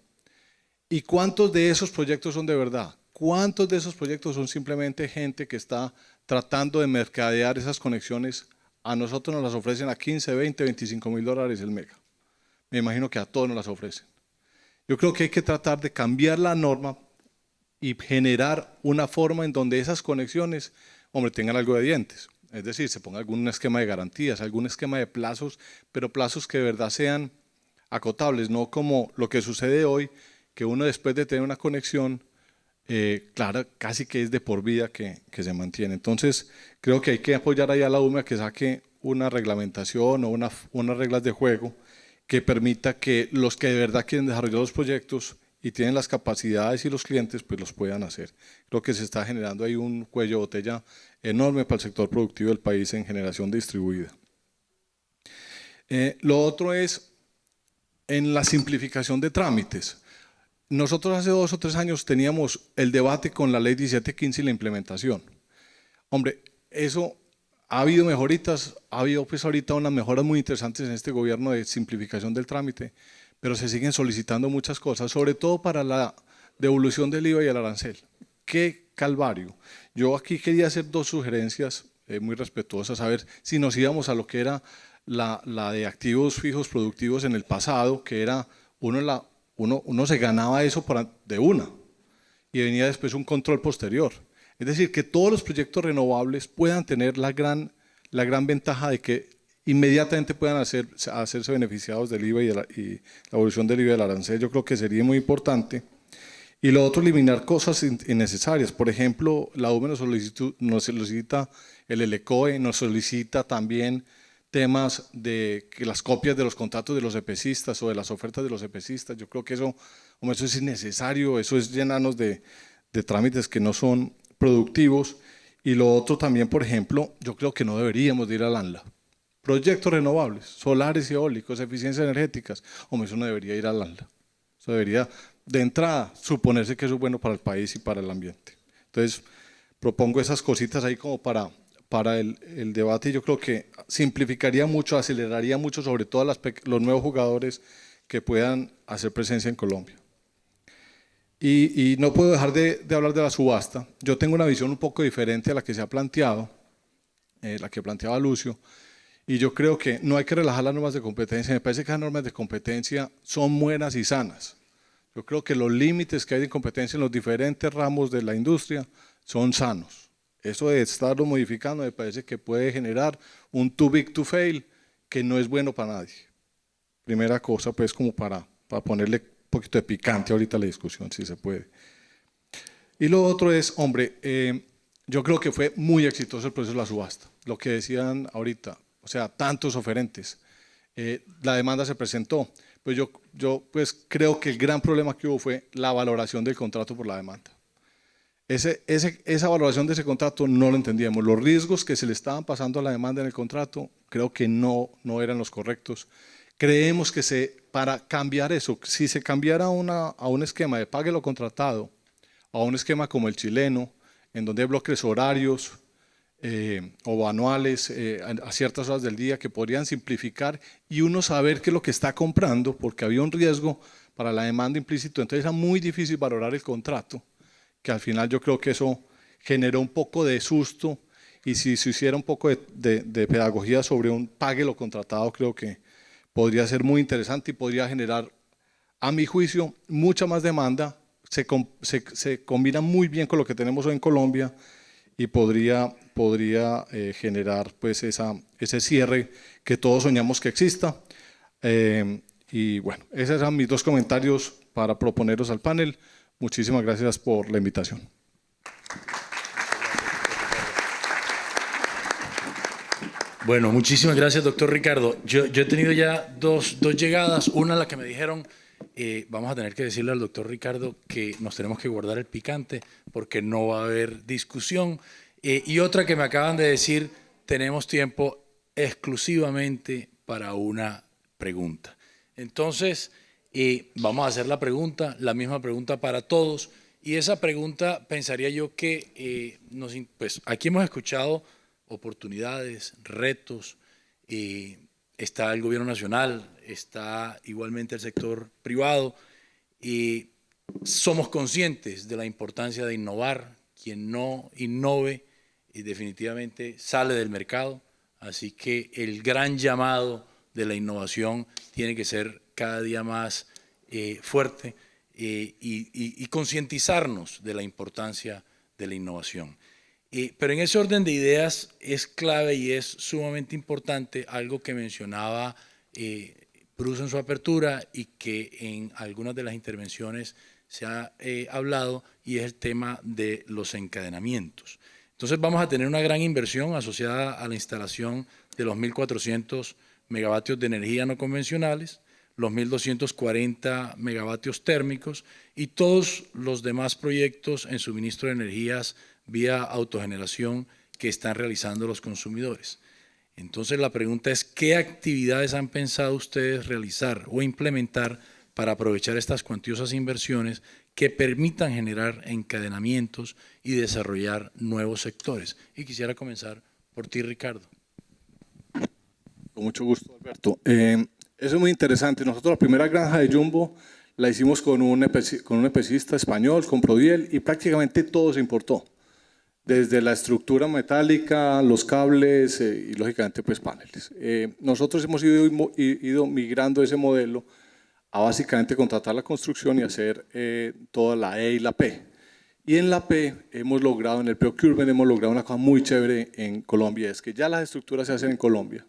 ¿Y cuántos de esos proyectos son de verdad? ¿Cuántos de esos proyectos son simplemente gente que está tratando de mercadear esas conexiones? A nosotros nos las ofrecen a 15, 20, 25 mil dólares el mega. Me imagino que a todos nos las ofrecen. Yo creo que hay que tratar de cambiar la norma y generar una forma en donde esas conexiones, hombre, tengan algo de dientes. Es decir, se ponga algún esquema de garantías, algún esquema de plazos, pero plazos que de verdad sean acotables, no como lo que sucede hoy, que uno después de tener una conexión, claro, casi que es de por vida que se mantiene. Entonces, creo que hay que apoyar ahí a la UME a que saque una reglamentación o unas reglas de juego que permita que los que de verdad quieren desarrollar los proyectos y tienen las capacidades y los clientes, pues los puedan hacer. Creo que se está generando ahí un cuello de botella enorme para el sector productivo del país en generación distribuida. Lo otro es en la simplificación de trámites. Nosotros hace 2 o 3 años teníamos el debate con la ley 1715 y la implementación. Hombre, eso ha habido mejoritas, ha habido pues ahorita unas mejoras muy interesantes en este gobierno de simplificación del trámite, pero se siguen solicitando muchas cosas, sobre todo para la devolución del IVA y el arancel. ¡Qué calvario! Yo aquí quería hacer 2 sugerencias muy respetuosas, a ver si nos íbamos a lo que era la de activos fijos productivos en el pasado, que era uno se ganaba eso de una y venía después un control posterior. Es decir, que todos los proyectos renovables puedan tener la gran ventaja de que inmediatamente puedan hacerse beneficiados del IVA y la evolución del IVA y del arancel. Yo creo que sería muy importante. Y lo otro, eliminar cosas innecesarias. Por ejemplo, la UME nos solicita el ELECOE, nos solicita también temas de que las copias de los contratos de los EPCistas o de las ofertas de los EPCistas. Yo creo que eso es innecesario, eso es llenarnos de trámites que no son productivos. Y lo otro también, por ejemplo, yo creo que no deberíamos de ir al ANLA. Proyectos renovables, solares y eólicos, eficiencias energéticas, eso no debería ir al ANLA. Eso debería, de entrada, suponerse que eso es bueno para el país y para el ambiente. Entonces, propongo esas cositas ahí como para el debate, y yo creo que simplificaría mucho, aceleraría mucho, sobre todo los nuevos jugadores que puedan hacer presencia en Colombia. Y no puedo dejar de hablar de la subasta. Yo tengo una visión un poco diferente a la que se ha planteado, la que planteaba Lucio, y yo creo que no hay que relajar las normas de competencia. Me parece que las normas de competencia son buenas y sanas. Yo creo que los límites que hay de competencia en los diferentes ramos de la industria son sanos. Eso de estarlo modificando me parece que puede generar un too big to fail que no es bueno para nadie. Primera cosa, pues, como para ponerle un poquito de picante ahorita a la discusión, si se puede. Y lo otro es, yo creo que fue muy exitoso el proceso de la subasta. Lo que decían ahorita, o sea, tantos oferentes. La demanda se presentó. Pues yo pues creo que el gran problema que hubo fue la valoración del contrato por la demanda. Esa valoración de ese contrato no lo entendíamos. Los riesgos que se le estaban pasando a la demanda en el contrato creo que no eran los correctos. Creemos que para cambiar eso, si se cambiara a un esquema de pague lo contratado, a un esquema como el chileno, en donde hay bloques horarios o anuales a ciertas horas del día que podrían simplificar y uno saber qué es lo que está comprando, porque había un riesgo para la demanda implícito, entonces era muy difícil valorar el contrato, que al final yo creo que eso generó un poco de susto, y si se hiciera un poco de pedagogía sobre un pague lo contratado, creo que podría ser muy interesante y podría generar, a mi juicio, mucha más demanda. Se combina muy bien con lo que tenemos hoy en Colombia y podría generar pues ese cierre que todos soñamos que exista. Y bueno, esos eran mis 2 comentarios para proponeros al panel. Muchísimas gracias por la invitación. Bueno, muchísimas gracias, doctor Ricardo. Yo he tenido ya dos llegadas. Una, la que me dijeron, vamos a tener que decirle al doctor Ricardo que nos tenemos que guardar el picante porque no va a haber discusión. Y otra que me acaban de decir, tenemos tiempo exclusivamente para una pregunta. Entonces, vamos a hacer la misma pregunta para todos. Y esa pregunta, pensaría yo que pues aquí hemos escuchado oportunidades, retos, está el gobierno nacional, está igualmente el sector privado, y somos conscientes de la importancia de innovar. Quien no innove definitivamente sale del mercado, así que el gran llamado de la innovación tiene que ser cada día más fuerte y concientizarnos de la importancia de la innovación. Pero en ese orden de ideas es clave y es sumamente importante algo que mencionaba Bruce en su apertura y que en algunas de las intervenciones se ha hablado, y es el tema de los encadenamientos. Entonces vamos a tener una gran inversión asociada a la instalación de los 1.400 megavatios de energía no convencionales. los 1.240 megavatios térmicos y todos los demás proyectos en suministro de energías vía autogeneración que están realizando los consumidores. Entonces la pregunta es, ¿qué actividades han pensado ustedes realizar o implementar para aprovechar estas cuantiosas inversiones que permitan generar encadenamientos y desarrollar nuevos sectores? Y quisiera comenzar por ti, Ricardo. Con mucho gusto, Alberto. Eso es muy interesante. Nosotros la primera granja de Jumbo la hicimos con un EPCista español, con Prodiel, y prácticamente todo se importó. Desde la estructura metálica, los cables y lógicamente pues paneles. Nosotros hemos ido migrando ese modelo a básicamente contratar la construcción y hacer toda la E y la P. Y en la P hemos logrado, en el procurement hemos logrado una cosa muy chévere en Colombia, es que ya las estructuras se hacen en Colombia,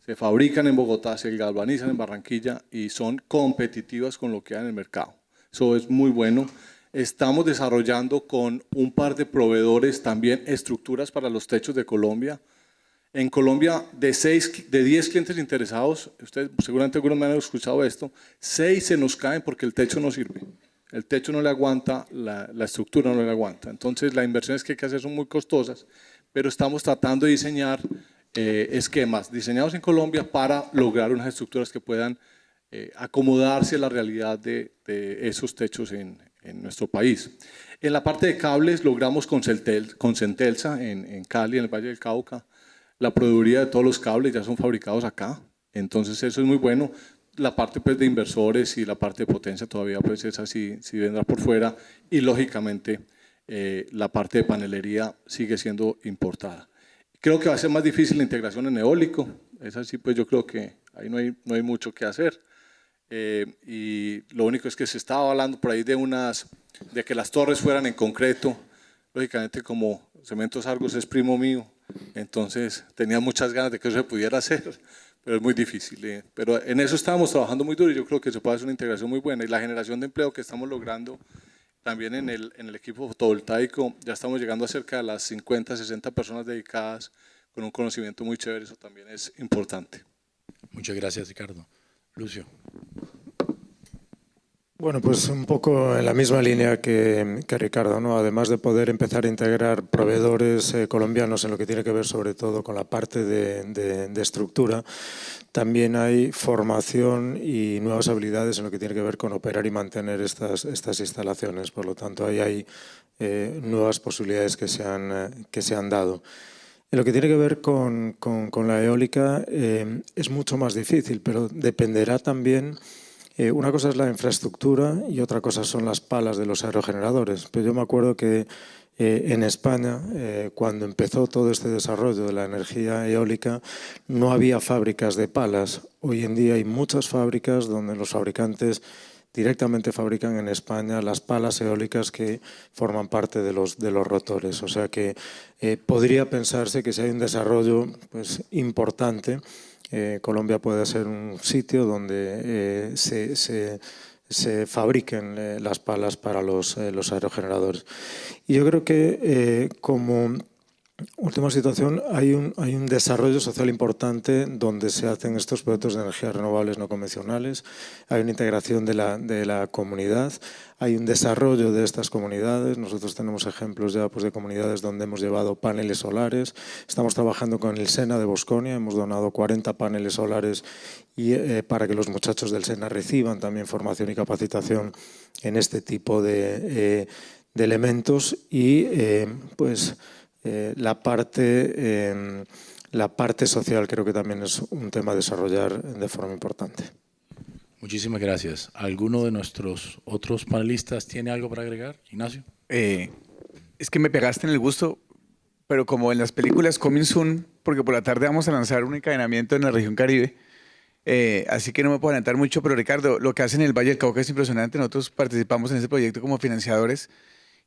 se fabrican en Bogotá, se galvanizan en Barranquilla y son competitivas con lo que hay en el mercado. Eso es muy bueno. Estamos desarrollando con un par de proveedores también estructuras para los techos de Colombia. En Colombia, de 10 clientes interesados, ustedes seguramente algunos me han escuchado esto, 6 se nos caen porque el techo no sirve. El techo no le aguanta, la estructura no le aguanta. Entonces, las inversiones que hay que hacer son muy costosas, pero estamos tratando de diseñar esquemas diseñados en Colombia para lograr unas estructuras que puedan acomodarse a la realidad de esos techos en nuestro país. En la parte de cables logramos con Centelsa en Cali, en el Valle del Cauca, la proveeduría de todos los cables ya son fabricados acá, entonces eso es muy bueno. La parte pues, de inversores y la parte de potencia todavía pues esa sí vendrá por fuera y lógicamente la parte de panelería sigue siendo importada. Creo que va a ser más difícil la integración en eólico, es así pues yo creo que ahí no hay mucho que hacer. Y lo único es que se estaba hablando por ahí de que las torres fueran en concreto. Lógicamente como Cementos Argos es primo mío, entonces tenía muchas ganas de que eso se pudiera hacer, pero es muy difícil. Pero en eso estábamos trabajando muy duro y yo creo que se puede hacer una integración muy buena. Y la generación de empleo que estamos logrando también en el equipo fotovoltaico, ya estamos llegando a cerca de las 50, 60 personas dedicadas con un conocimiento muy chévere, eso también es importante. Muchas gracias, Ricardo. Lucio. Bueno, pues un poco en la misma línea que Ricardo, ¿no? Además de poder empezar a integrar proveedores colombianos en lo que tiene que ver sobre todo con la parte de estructura, también hay formación y nuevas habilidades en lo que tiene que ver con operar y mantener estas instalaciones. Por lo tanto, ahí hay nuevas posibilidades que se han dado. En lo que tiene que ver con la eólica es mucho más difícil, pero dependerá también. Una cosa es la infraestructura y otra cosa son las palas de los aerogeneradores. Pero yo me acuerdo que en España, cuando empezó todo este desarrollo de la energía eólica, no había fábricas de palas. Hoy en día hay muchas fábricas donde los fabricantes directamente fabrican en España las palas eólicas que forman parte de los rotores. O sea que podría pensarse que si hay un desarrollo pues, importante, Colombia puede ser un sitio donde se fabriquen las palas para los aerogeneradores. Y yo creo que como última situación hay un desarrollo social importante donde se hacen estos proyectos de energías renovables no convencionales, hay una integración de la comunidad, hay un desarrollo de estas comunidades. Nosotros tenemos ejemplos ya pues, de comunidades donde hemos llevado paneles solares, estamos trabajando con el SENA de Bosconia, hemos donado 40 paneles solares y, para que los muchachos del SENA reciban también formación y capacitación en este tipo de elementos y pues la parte social creo que también es un tema a desarrollar de forma importante. Muchísimas gracias. ¿Alguno de nuestros otros panelistas tiene algo para agregar? Ignacio. Es que me pegaste en el gusto, pero como en las películas Coming Soon, porque por la tarde vamos a lanzar un encadenamiento en la región Caribe, así que no me puedo adelantar mucho, pero Ricardo, lo que hacen en el Valle del Cauca es impresionante. Nosotros participamos en ese proyecto como financiadores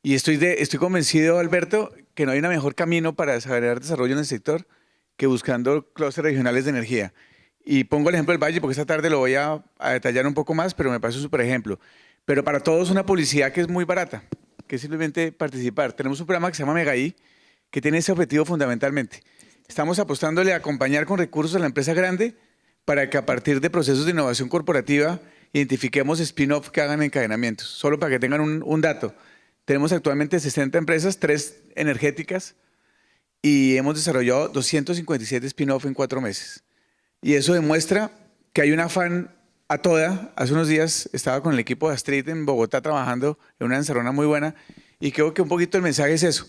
y estoy convencido, Alberto, que no hay un mejor camino para desarrollar desarrollo en el sector que buscando clústeres regionales de energía. Y pongo el ejemplo del Valle porque esta tarde lo voy a detallar un poco más, pero me parece un súper ejemplo. Pero para todos una publicidad que es muy barata, que es simplemente participar. Tenemos un programa que se llama Megaí, que tiene ese objetivo fundamentalmente. Estamos apostándole a acompañar con recursos a la empresa grande para que a partir de procesos de innovación corporativa identifiquemos spin-off que hagan encadenamientos. Solo para que tengan un dato, tenemos actualmente 60 empresas, 3 energéticas, y hemos desarrollado 257 spin-off en 4 meses. Y eso demuestra que hay un afán a toda. Hace unos días estaba con el equipo de Astrid en Bogotá trabajando en una encerrona muy buena, y creo que un poquito el mensaje es eso,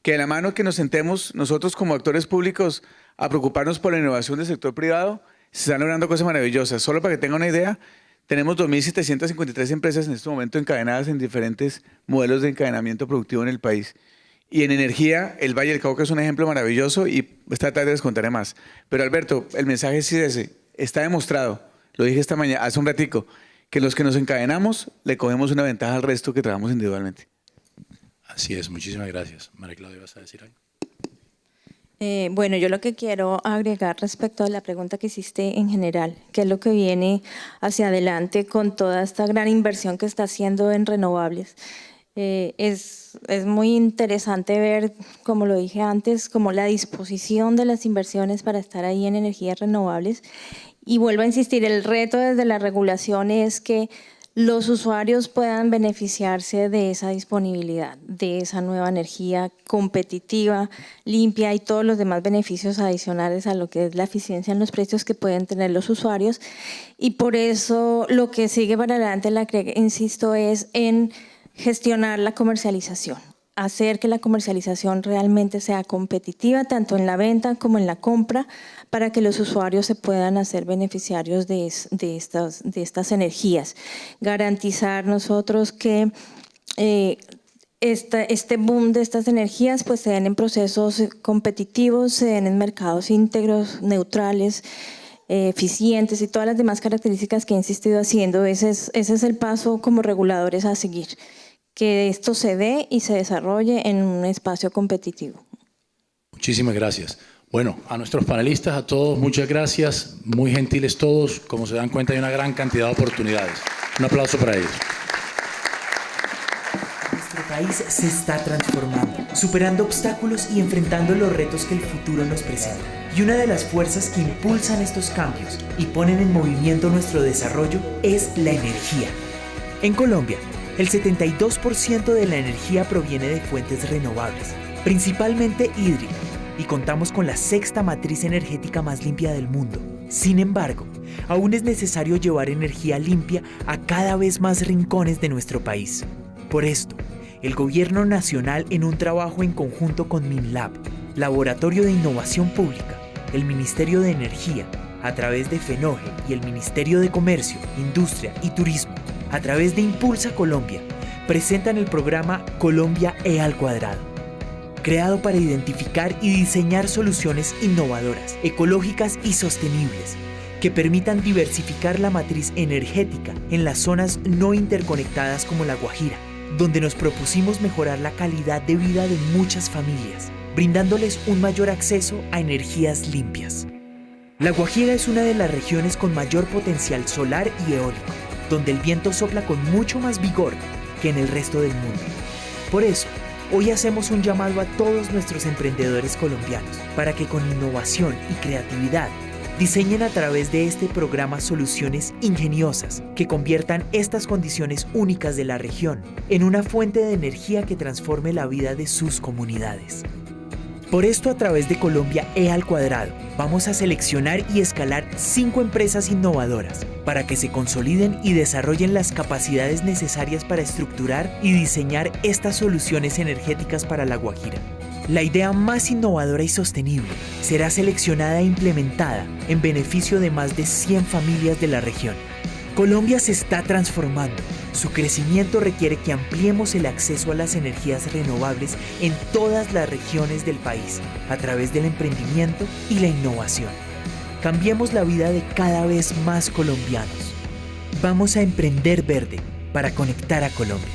que de la mano que nos sentemos nosotros como actores públicos a preocuparnos por la innovación del sector privado, se están logrando cosas maravillosas. Solo para que tengan una idea, tenemos 2.753 empresas en este momento encadenadas en diferentes modelos de encadenamiento productivo en el país. Y en energía, el Valle del Cauca es un ejemplo maravilloso y esta tarde les contaré más. Pero Alberto, el mensaje sí es ese. Está demostrado, lo dije esta mañana, hace un ratico, que los que nos encadenamos le cogemos una ventaja al resto que trabajamos individualmente. Así es, muchísimas gracias. María Claudia, ¿vas a decir algo? Bueno, yo lo que quiero agregar respecto a la pregunta que hiciste en general, qué es lo que viene hacia adelante con toda esta gran inversión que está haciendo en renovables. Es muy interesante ver, como lo dije antes, como la disposición de las inversiones para estar ahí en energías renovables. Y vuelvo a insistir, el reto desde la regulación es que los usuarios puedan beneficiarse de esa disponibilidad, de esa nueva energía competitiva, limpia y todos los demás beneficios adicionales a lo que es la eficiencia en los precios que pueden tener los usuarios. Y por eso lo que sigue para adelante, insisto, es en gestionar la comercialización, hacer que la comercialización realmente sea competitiva, tanto en la venta como en la compra, para que los usuarios se puedan hacer beneficiarios de estas energías. Garantizar nosotros que este boom de estas energías pues se den en procesos competitivos, se den en mercados íntegros, neutrales, eficientes y todas las demás características que he insistido haciendo. Ese es el paso como reguladores a seguir, que esto se dé y se desarrolle en un espacio competitivo. Muchísimas gracias. Bueno, a nuestros panelistas, a todos, muchas gracias. Muy gentiles todos. Como se dan cuenta, hay una gran cantidad de oportunidades. Un aplauso para ellos. Nuestro país se está transformando, superando obstáculos y enfrentando los retos que el futuro nos presenta. Y una de las fuerzas que impulsan estos cambios y ponen en movimiento nuestro desarrollo es la energía. En Colombia, el 72% de la energía proviene de fuentes renovables, principalmente hídrica, y contamos con la 6ª matriz energética más limpia del mundo. Sin embargo, aún es necesario llevar energía limpia a cada vez más rincones de nuestro país. Por esto, el Gobierno Nacional, en un trabajo en conjunto con MINLAB, Laboratorio de Innovación Pública, el Ministerio de Energía, a través de FENOGE y el Ministerio de Comercio, Industria y Turismo, a través de Impulsa Colombia, presentan el programa Colombia E², creado para identificar y diseñar soluciones innovadoras, ecológicas y sostenibles, que permitan diversificar la matriz energética en las zonas no interconectadas como La Guajira, donde nos propusimos mejorar la calidad de vida de muchas familias, brindándoles un mayor acceso a energías limpias. La Guajira es una de las regiones con mayor potencial solar y eólico, donde el viento sopla con mucho más vigor que en el resto del mundo. Por eso, hoy hacemos un llamado a todos nuestros emprendedores colombianos para que con innovación y creatividad diseñen a través de este programa soluciones ingeniosas que conviertan estas condiciones únicas de la región en una fuente de energía que transforme la vida de sus comunidades. Por esto, a través de Colombia E², vamos a seleccionar y escalar 5 empresas innovadoras para que se consoliden y desarrollen las capacidades necesarias para estructurar y diseñar estas soluciones energéticas para La Guajira. La idea más innovadora y sostenible será seleccionada e implementada en beneficio de más de 100 familias de la región. Colombia se está transformando. Su crecimiento requiere que ampliemos el acceso a las energías renovables en todas las regiones del país, a través del emprendimiento y la innovación. Cambiemos la vida de cada vez más colombianos. Vamos a emprender verde para conectar a Colombia.